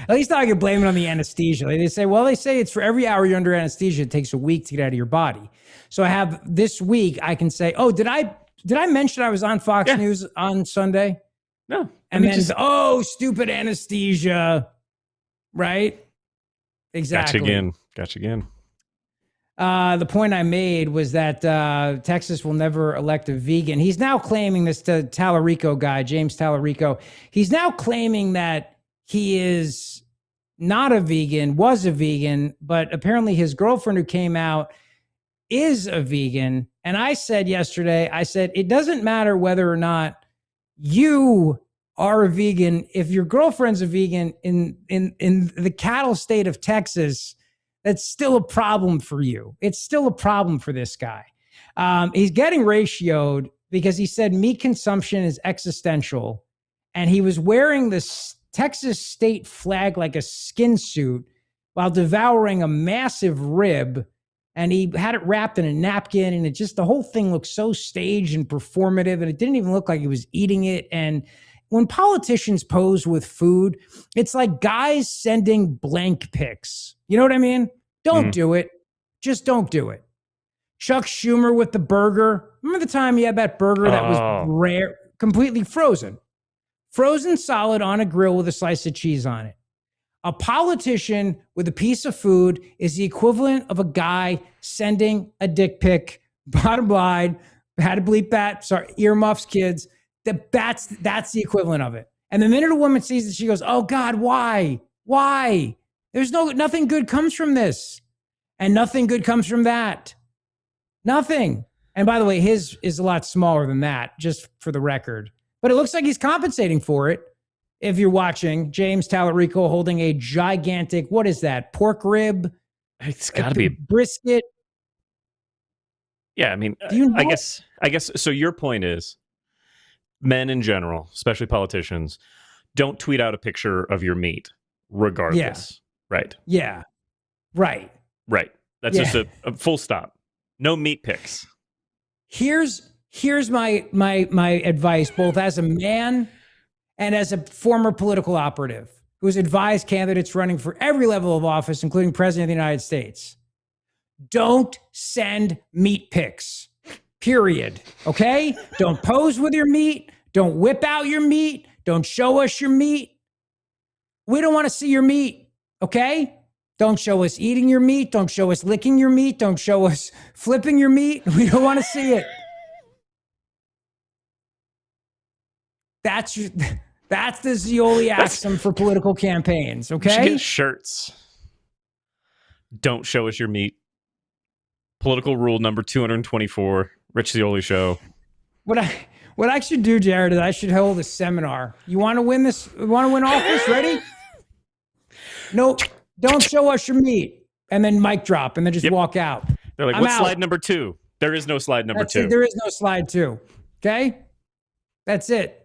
At least I can blame it on the anesthesia. Like they say it's for every hour you're under anesthesia, it takes a week to get out of your body. So I have this week, I can say, oh, did I mention I was on Fox News on Sunday? No. And then, stupid anesthesia. Right? Exactly. Gotcha again. The point I made was that Texas will never elect a vegan. He's now claiming this to Talarico guy, James Talarico. He's now claiming that he is not a vegan, was a vegan, but apparently his girlfriend who came out is a vegan. And I said yesterday, it doesn't matter whether or not you are a vegan. If your girlfriend's a vegan in the cattle state of Texas, that's still a problem for you. It's still a problem for this guy. He's getting ratioed because he said meat consumption is existential. And he was wearing this Texas state flag like a skin suit while devouring a massive rib. And he had it wrapped in a napkin, and the whole thing looked so staged and performative, and it didn't even look like he was eating it. And when politicians pose with food, it's like guys sending blank pics. You know what I mean? Don't do it. Just don't do it. Chuck Schumer with the burger. Remember the time he had that burger that was rare, completely frozen solid on a grill with a slice of cheese on it. A politician with a piece of food is the equivalent of a guy sending a dick pic. Bottom line, had to bleep that. Sorry, earmuffs, kids. That's the equivalent of it. And the minute a woman sees it, she goes, "Oh God, why? Why? There's nothing good comes from this, and nothing good comes from that. Nothing." And by the way, his is a lot smaller than that, just for the record. But it looks like he's compensating for it. If you're watching, James Talarico holding a gigantic, what is that? Pork rib? It's got to be brisket. Yeah, I mean, Do you know? I guess. So your point is, men in general, especially politicians, don't tweet out a picture of your meat, regardless. Yeah. Right. Yeah. Right. That's just a full stop. No meat pics. Here's my advice, both as a man and as a former political operative who's advised candidates running for every level of office, including President of the United States. Don't send meat pics, period. Okay? Don't pose with your meat. Don't whip out your meat. Don't show us your meat. We don't want to see your meat, okay? Don't show us eating your meat. Don't show us licking your meat. Don't show us flipping your meat. We don't want to see it. That's the Zeoli axiom for political campaigns, okay? We should get shirts. Don't show us your meat. Political rule number 224, Rich Zeoli Show. What I should do, Jared, is I should hold a seminar. You want to win this? You want to win office? Ready? No, don't show us your meat. And then mic drop, and then just walk out. They're like, what's slide number 2? There is no slide number 2. There is no slide 2. Okay? That's it.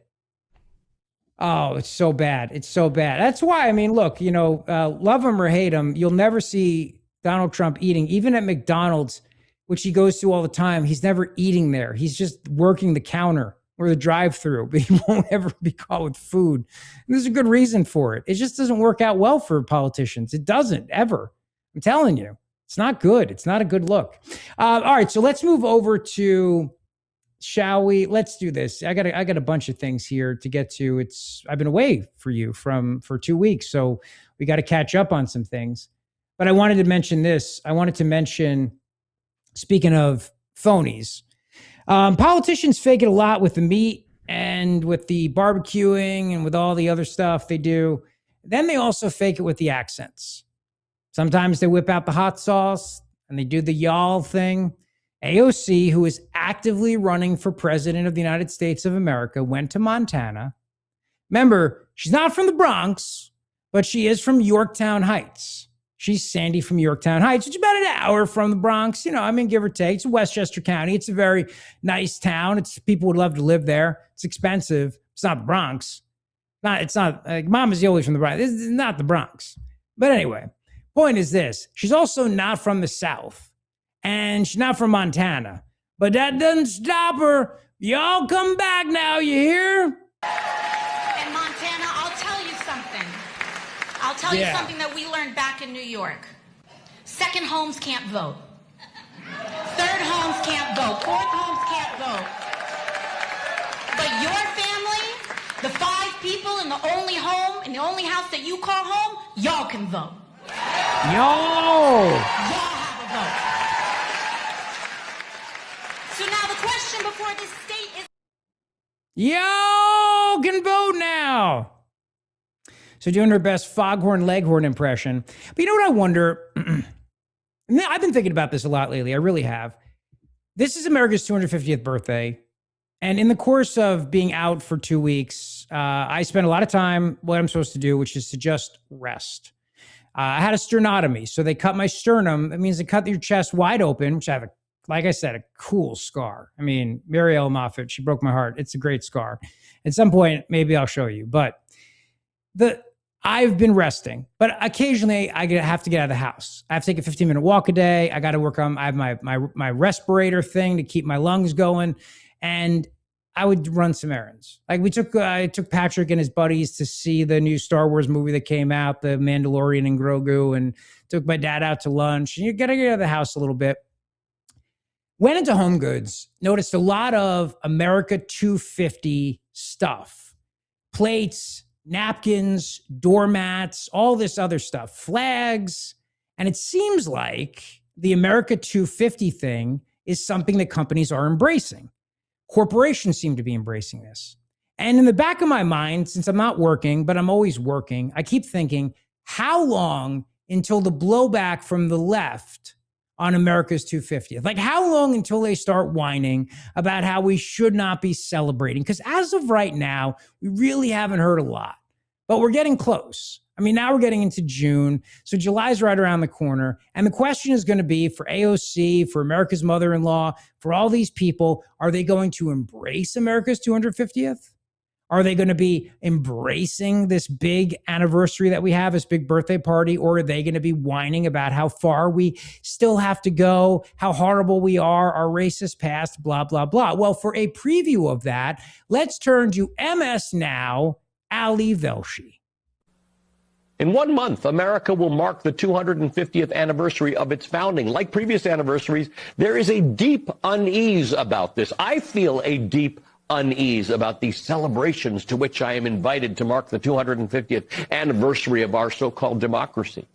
Oh, it's so bad. It's so bad. That's why, I mean, look, love him or hate him, you'll never see Donald Trump eating, even at McDonald's, which he goes to all the time. He's never eating there. He's just working the counter or the drive-through, but he won't ever be caught with food. And there's a good reason for it. It just doesn't work out well for politicians. It doesn't, ever. I'm telling you. It's not good. It's not a good look. All right, so let's move over to... Shall we? Let's do this. I got a bunch of things here to get to. I've been away for 2 weeks, so we got to catch up on some things. But I wanted to mention this. Speaking of phonies, politicians fake it a lot with the meat and with the barbecuing and with all the other stuff they do. Then they also fake it with the accents. Sometimes they whip out the hot sauce and they do the y'all thing. AOC, who is actively running for president of the United States of America, went to Montana. Remember, she's not from the Bronx, but she is from Yorktown Heights. She's Sandy from Yorktown Heights, which is about an hour from the Bronx. Give or take. It's Westchester County. It's a very nice town. People would love to live there. It's expensive. It's not the Bronx. It's not like Mama Zeoli from the Bronx. This is not the Bronx. But anyway, point is this. She's also not from the South. And she's not from Montana. But that doesn't stop her. Y'all come back now, you hear? And Montana, I'll tell you something. I'll tell you something that we learned back in New York. Second homes can't vote. Third homes can't vote. Fourth homes can't vote. But your family, the 5 people in the only home, in the only house that you call home, y'all can vote. Y'all have a vote. So now the question before this state is... Y'all can vote now. So doing her best Foghorn Leghorn impression. But you know what I wonder? I've been thinking about this a lot lately. I really have. This is America's 250th birthday. And in the course of being out for 2 weeks, I spent a lot of time what I'm supposed to do, which is to just rest. I had a sternotomy. So they cut my sternum. That means they cut your chest wide open, which I have, like I said, a cool scar. Marielle Moffat, she broke my heart. It's a great scar. At some point, maybe I'll show you. But I've been resting, but occasionally I have to get out of the house. I have to take a 15-minute walk a day. I got to work on, I have my respirator thing to keep my lungs going. And I would run some errands. Like I took Patrick and his buddies to see the new Star Wars movie that came out, The Mandalorian and Grogu, and took my dad out to lunch. And you got to get out of the house a little bit. Went into Home Goods, noticed a lot of America 250 stuff. Plates, napkins, doormats, all this other stuff, flags. And it seems like the America 250 thing is something that companies are embracing. Corporations seem to be embracing this. And in the back of my mind, since I'm not working, but I'm always working, I keep thinking, how long until the blowback from the left on America's 250th? Like, how long until they start whining about how we should not be celebrating? Because as of right now, we really haven't heard a lot, but we're getting close. Now we're getting into June, so July's right around the corner. And the question is going to be for AOC, for America's mother-in-law, for all these people, are they going to embrace America's 250th? Are they going to be embracing this big anniversary that we have, this big birthday party? Or are they going to be whining about how far we still have to go, how horrible we are, our racist past, blah, blah, blah? Well, for a preview of that, let's turn to MS Now, Ali Velshi. In 1 month, America will mark the 250th anniversary of its founding. Like previous anniversaries, there is a deep unease about this. I feel a deep unease about these celebrations to which I am invited to mark the 250th anniversary of our so-called democracy.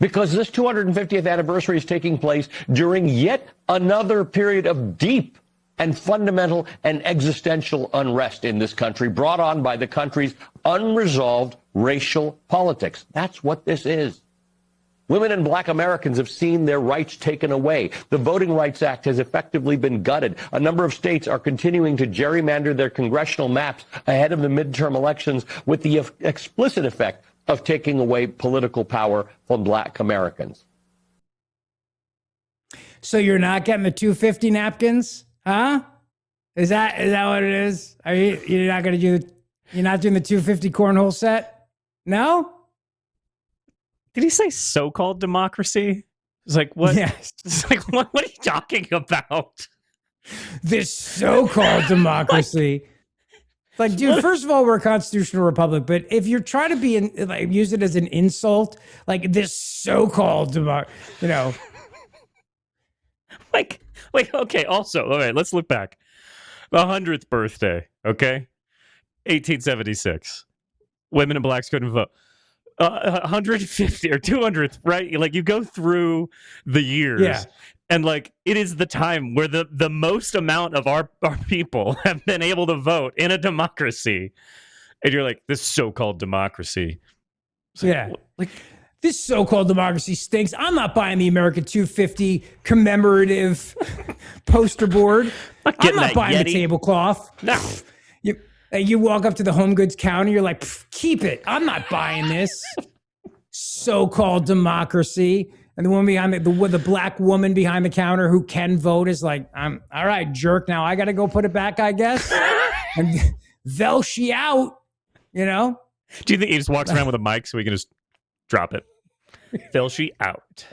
Because this 250th anniversary is taking place during yet another period of deep and fundamental and existential unrest in this country, brought on by the country's unresolved racial politics. That's what this is. Women and black Americans have seen their rights taken away. The Voting Rights Act has effectively been gutted. A number of states are continuing to gerrymander their congressional maps ahead of the midterm elections, with the explicit effect of taking away political power from black Americans. So you're not getting the 250 napkins? Huh? Is that what it is? You're not going to do, you're not doing the 250 cornhole set? No? Did he say so-called democracy? It's like, what? Yes. It's like, what are you talking about? This so-called democracy. Like, dude, first of all, we're a constitutional republic, but if you're trying to be use it as an insult, like this so-called democracy, Like, okay, also, all right, let's look back. The 100th birthday, okay? 1876. Women and blacks couldn't vote. 150 or 200th, right? Like, you go through the years, and like, it is the time where the most amount of our people have been able to vote in a democracy. And you're like, this so-called democracy. Like, this so-called democracy stinks. I'm not buying the America 250 commemorative poster board. I'm not buying the tablecloth. No. You walk up to the Home Goods counter, you're like, keep it. I'm not buying this. so-called democracy. And the woman behind the black woman behind the counter who can vote is like, I'm all right, jerk. Now I got to go put it back, I guess. And they'll she out, you know? Do you think he just walks around with a mic so we can just drop it? They'll she out.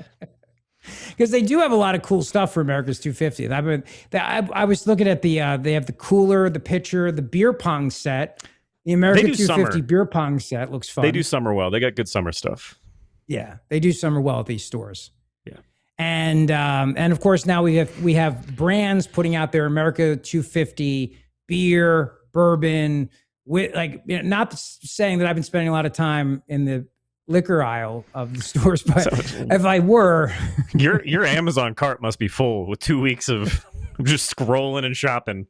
Because they do have a lot of cool stuff for America's 250th. I was looking at they have the cooler, the pitcher, the beer pong set. The America 250 beer pong set looks fun. They do summer well. They got good summer stuff. Yeah, they do summer well at these stores. Yeah, and of course now we have brands putting out their America 250 beer, bourbon. With not saying that I've been spending a lot of time in the liquor aisle of the stores, but if I were, your Amazon cart must be full with 2 weeks of just scrolling and shopping.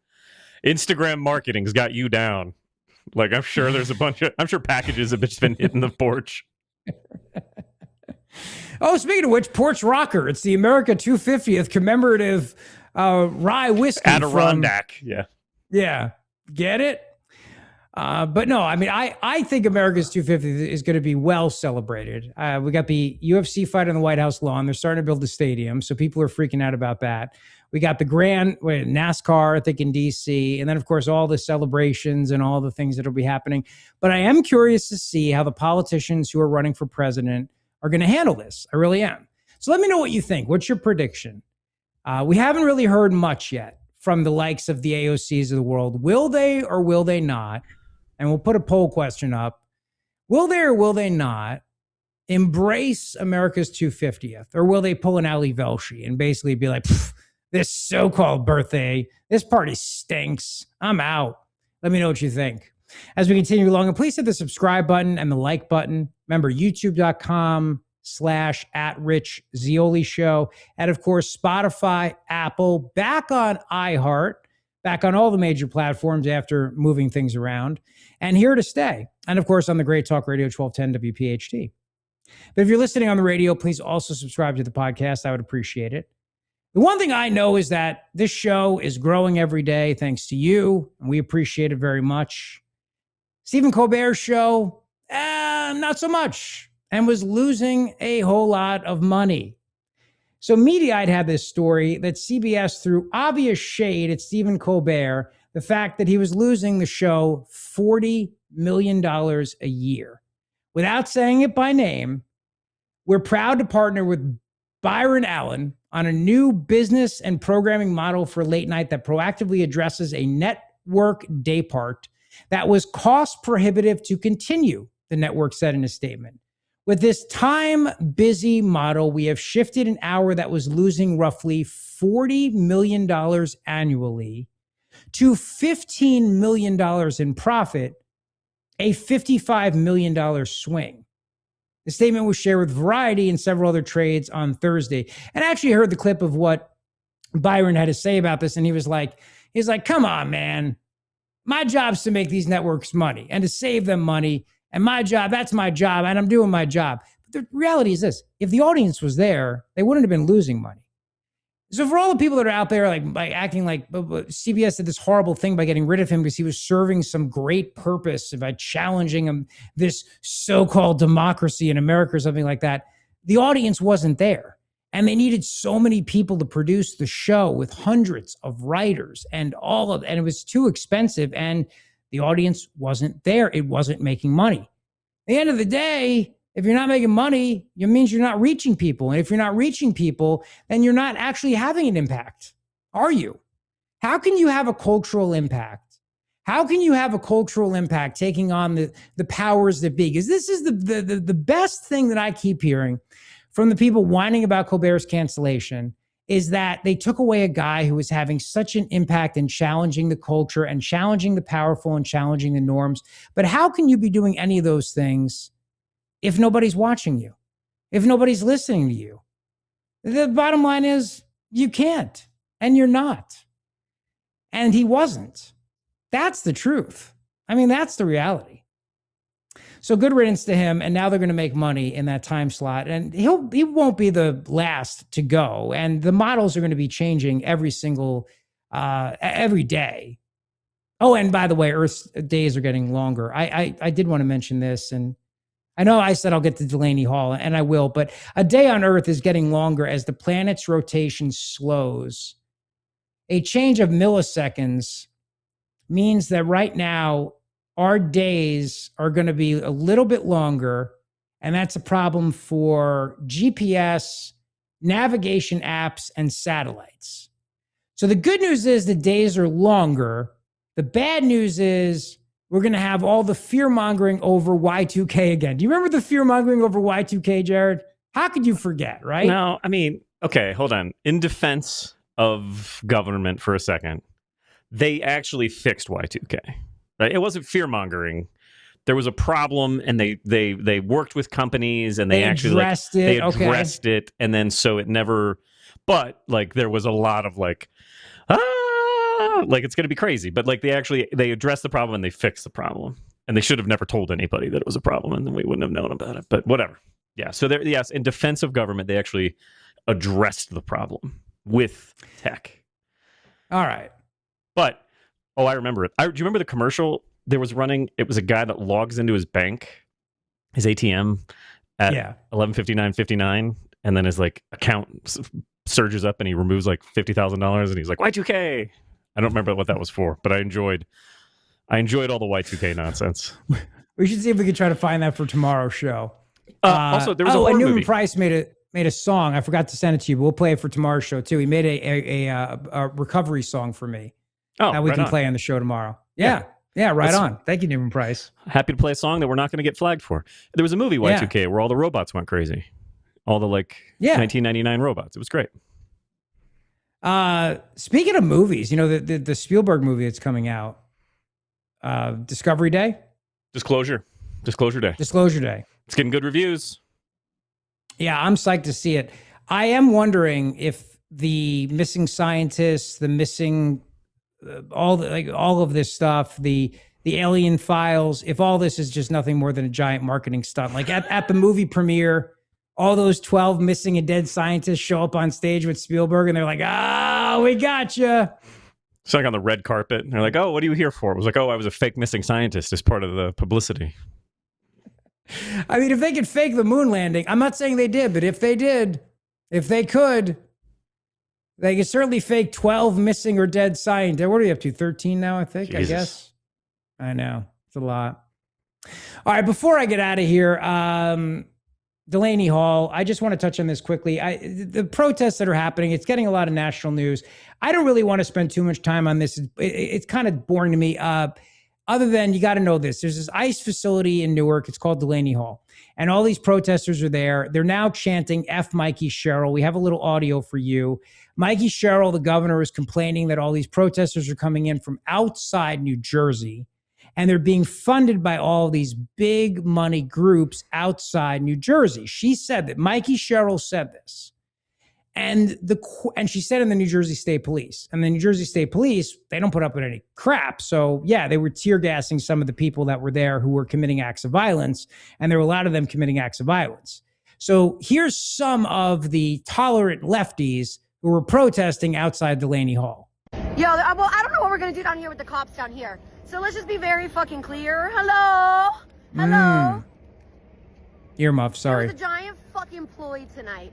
Instagram marketing's got you down. Like I'm sure there's I'm sure packages have just been hitting the porch. Oh, speaking of which, Porch Rocker. It's the America 250th commemorative rye whiskey. Adirondack. Yeah. Get it? But no, I mean, I think America's 250th is going to be well celebrated. We got the UFC fight on the White House lawn. They're starting to build a stadium, so people are freaking out about that. We got the NASCAR, I think, in D.C., and then, of course, all the celebrations and all the things that will be happening. But I am curious to see how the politicians who are running for president are going to handle this. I really am. So let me know what you think. What's your prediction? We haven't really heard much yet from the likes of the AOCs of the world. Will they or will they not? And we'll put a poll question up. Will they or will they not embrace America's 250th? Or will they pull an Ali Velshi and basically be like, this so-called birthday, this party stinks. I'm out. Let me know what you think. As we continue along, and please hit the subscribe button and the like button. Remember, youtube.com/@RichZeoli Show. And of course, Spotify, Apple, back on iHeart, back on all the major platforms after moving things around, and here to stay. And of course, on the Great Talk Radio 1210 WPHT. But if you're listening on the radio, please also subscribe to the podcast. I would appreciate it. The one thing I know is that this show is growing every day thanks to you, and we appreciate it very much. Stephen Colbert's show, not so much, and was losing a whole lot of money. So Mediaite had this story that CBS threw obvious shade at Stephen Colbert, the fact that he was losing the show $40 million a year. Without saying it by name, we're proud to partner with Byron Allen on a new business and programming model for late night that proactively addresses a network daypart that was cost prohibitive to continue, the network said in a statement. With this time-busy model, we have shifted an hour that was losing roughly $40 million annually to $15 million in profit, a $55 million swing. The statement was shared with Variety and several other trades on Thursday. And I actually heard the clip of what Byron had to say about this, and he's like, come on, man. My job's to make these networks money and to save them money. And my job, that's my job, and I'm doing my job. But the reality is this: if the audience was there, they wouldn't have been losing money. So for all the people that are out there like acting like CBS did this horrible thing by getting rid of him because he was serving some great purpose by challenging him, this so-called democracy in America or something like that, the audience wasn't there. And they needed so many people to produce the show with hundreds of writers and it was too expensive, and the audience wasn't there. It wasn't making money. At the end of the day, if you're not making money, it means you're not reaching people. And if you're not reaching people, then you're not actually having an impact, are you? How can you have a cultural impact? How can you have a cultural impact taking on the powers that be? Because this is the best thing that I keep hearing from the people whining about Colbert's cancellation is that they took away a guy who was having such an impact in challenging the culture and challenging the powerful and challenging the norms. But how can you be doing any of those things if nobody's watching you, if nobody's listening to you? The bottom line is you can't, and you're not. And he wasn't. That's the truth. I mean, that's the reality. So good riddance to him, and now they're going to make money in that time slot, and he won't be the last to go. And the models are going to be changing every day. Oh, and by the way, Earth's days are getting longer. I did want to mention this, and I know I said I'll get to Delaney Hall, and I will, but a day on Earth is getting longer as the planet's rotation slows. A change of milliseconds means that right now our days are going to be a little bit longer, and that's a problem for GPS, navigation apps, and satellites. So the good news is the days are longer. The bad news is we're going to have all the fear-mongering over Y2K again. Do you remember the fear-mongering over Y2K, Jared? How could you forget, right? No, I mean, okay, hold on. In defense of government for a second, they actually fixed Y2K. Right? It wasn't fear-mongering. There was a problem, and they worked with companies, and they actually addressed it. They addressed it, and then so it never. But like there was a lot of like it's going to be crazy. But like they addressed the problem and they fixed the problem, and they should have never told anybody that it was a problem, and then we wouldn't have known about it. But whatever. Yeah. So there, yes, in defense of government, they actually addressed the problem with tech. All right. But I remember it. Do you remember the commercial there was running? It was a guy that logs into his bank, his ATM at 11:59:59, and then his like account surges up and he removes like $50,000 and he's like Y2K. I don't remember what that was for, but I enjoyed all the Y2K nonsense. We should see if we could try to find that for tomorrow's show. Also, there was a horror Newman movie. Price made a song. I forgot to send it to you, but we'll play it for tomorrow's show too. He made a recovery song for me that we can play on the show tomorrow. Yeah, right on. Thank you, Newman Price. Happy to play a song that we're not going to get flagged for. There was a movie Y2K where all the robots went crazy. All the 1999 robots. It was great. Speaking of movies, you know, the Spielberg movie that's coming out, Discovery Day? Disclosure Day. It's getting good reviews. Yeah, I'm psyched to see it. I am wondering if the missing scientists, the missing, all of this stuff, the alien files, if all this is just nothing more than a giant marketing stunt. Like at the movie premiere, all those 12 missing and dead scientists show up on stage with Spielberg, and they're like, we got you. It's like on the red carpet. And they're like, what are you here for? It was like, I was a fake missing scientist as part of the publicity. I mean, if they could fake the moon landing, I'm not saying they did, but if they could, they could certainly fake 12 missing or dead scientists. What are we up to? 13 now, I think, Jesus. I guess. I know. It's a lot. All right, before I get out of here, Delaney Hall, I just want to touch on this quickly. The protests that are happening, it's getting a lot of national news. I don't really want to spend too much time on this. It's kind of boring to me. Other than you got to know this. There's this ICE facility in Newark. It's called Delaney Hall. And all these protesters are there. They're now chanting F Mikie Sherrill. We have a little audio for you. Mikie Sherrill, the governor, is complaining that all these protesters are coming in from outside New Jersey. And they're being funded by all these big money groups outside New Jersey. She said that. Mikie Sherrill said this. And she said in the New Jersey State Police. And the New Jersey State Police, they don't put up with any crap. So, yeah, they were tear gassing some of the people that were there who were committing acts of violence. And there were a lot of them committing acts of violence. So here's some of the tolerant lefties who were protesting outside Delaney Hall. Yo, well, I don't know what we're going to do down here with the cops down here. So let's just be very fucking clear. Hello? Earmuff, sorry. There was a giant fucking ploy tonight.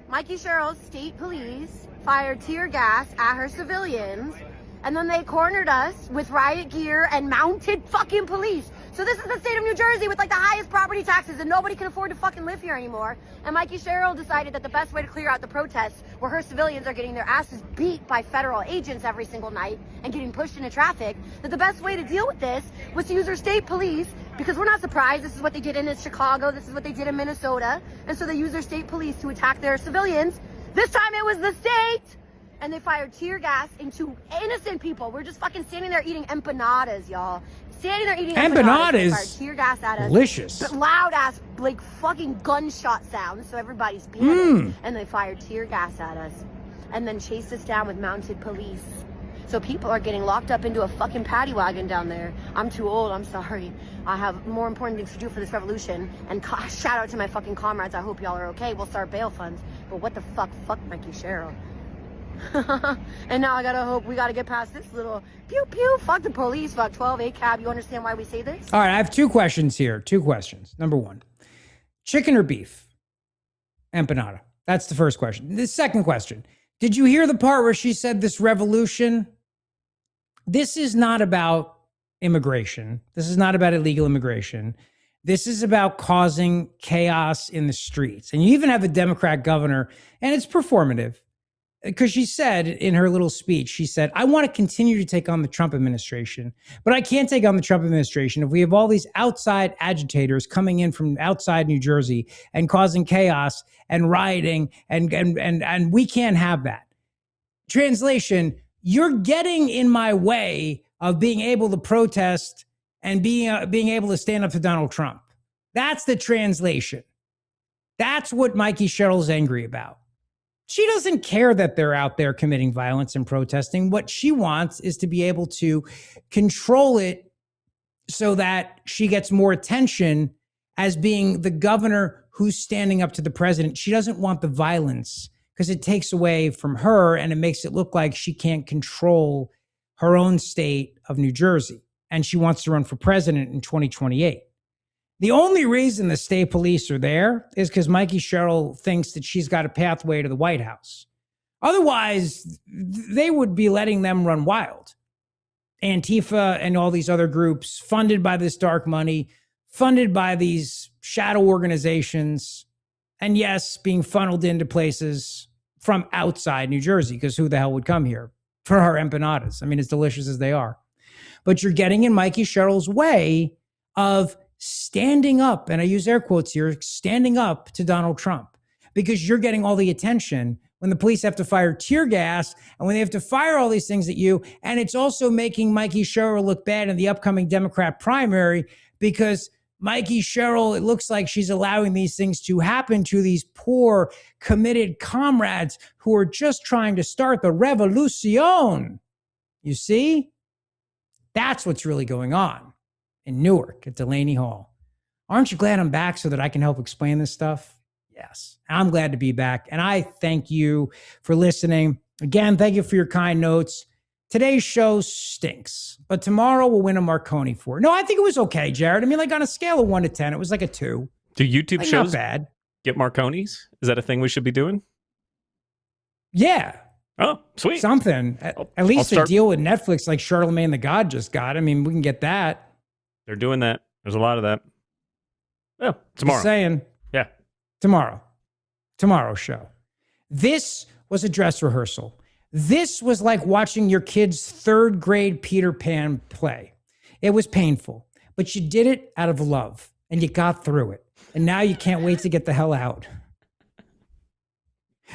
Mikie Sherrill's state police fired tear gas at her civilians, and then they cornered us with riot gear and mounted fucking police. So this is the state of New Jersey with like the highest property taxes, and nobody can afford to fucking live here anymore. And Mikie Sherrill decided that the best way to clear out the protests, where her civilians are getting their asses beat by federal agents every single night and getting pushed into traffic, that the best way to deal with this was to use her state police, because we're not surprised. This is what they did in Chicago. This is what they did in Minnesota. And so they used their state police to attack their civilians. This time it was the state. And they fired tear gas into innocent people. We're just fucking standing there eating empanadas, y'all. Standing there eating empanadas. They fired tear gas at us. Delicious. But loud ass, like fucking gunshot sounds. So everybody's panicked. And they fired tear gas at us. And then chased us down with mounted police. So people are getting locked up into a fucking paddy wagon down there. I'm too old, I'm sorry. I have more important things to do for this revolution. And shout out to my fucking comrades. I hope y'all are okay. We'll start bail funds. But what the fuck? Fuck Mikie Sherrill. And now I gotta hope we gotta get past this little pew pew. Fuck the police. Fuck 12 cab. You understand why we say this? All right, I have two questions here. Two questions. Number one, chicken or beef? Empanada. That's the first question. The second question, did you hear the part where she said this revolution? This is not about immigration. This is not about illegal immigration. This is about causing chaos in the streets. And you even have a Democrat governor, and it's performative, because she said in her little speech, she said, I want to continue to take on the Trump administration, but I can't take on the Trump administration if we have all these outside agitators coming in from outside New Jersey and causing chaos and rioting, and we can't have that. Translation, you're getting in my way of being able to protest and being able to stand up to Donald Trump. That's the translation. That's what Mikie Sherrill's angry about. She doesn't care that they're out there committing violence and protesting. What she wants is to be able to control it so that she gets more attention as being the governor who's standing up to the president. She doesn't want the violence because it takes away from her and it makes it look like she can't control her own state of New Jersey. And she wants to run for president in 2028. The only reason the state police are there is because Mikie Sherrill thinks that she's got a pathway to the White House. Otherwise, they would be letting them run wild. Antifa and all these other groups funded by this dark money, funded by these shadow organizations, and yes, being funneled into places from outside New Jersey, because who the hell would come here for our empanadas? I mean, as delicious as they are. But you're getting in Mikie Sherrill's way of standing up, and I use air quotes here, standing up to Donald Trump, because you're getting all the attention when the police have to fire tear gas and when they have to fire all these things at you. And it's also making Mikie Sherrill look bad in the upcoming Democrat primary, because Mikie Sherrill, it looks like she's allowing these things to happen to these poor, committed comrades who are just trying to start the revolution. You see? That's what's really going on in Newark at Delaney Hall. Aren't you glad I'm back so that I can help explain this stuff? Yes, I'm glad to be back. And I thank you for listening. Again, thank you for your kind notes. Today's show stinks, but tomorrow we'll win a Marconi for it. No, I think it was okay, Jared. I mean, like on a scale of 1 to 10, it was like a 2. Do YouTube like, shows not bad. Get Marconis? Is that a thing we should be doing? Yeah. Oh, sweet. Something. At least a deal with Netflix like Charlemagne the God just got. I mean, we can get that. They're doing that. There's a lot of that. Oh, tomorrow. Just saying. Yeah. Tomorrow's show. This was a dress rehearsal. This was like watching your kid's 3rd grade Peter Pan play. It was painful, but you did it out of love and you got through it. And now you can't wait to get the hell out.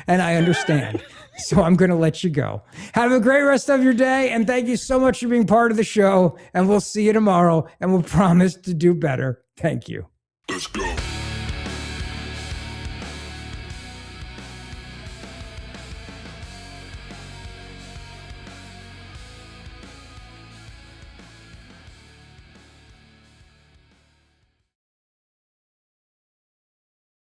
And I understand. So I'm going to let you go. Have a great rest of your day. And thank you so much for being part of the show. And we'll see you tomorrow. And we'll promise to do better. Thank you. Let's go.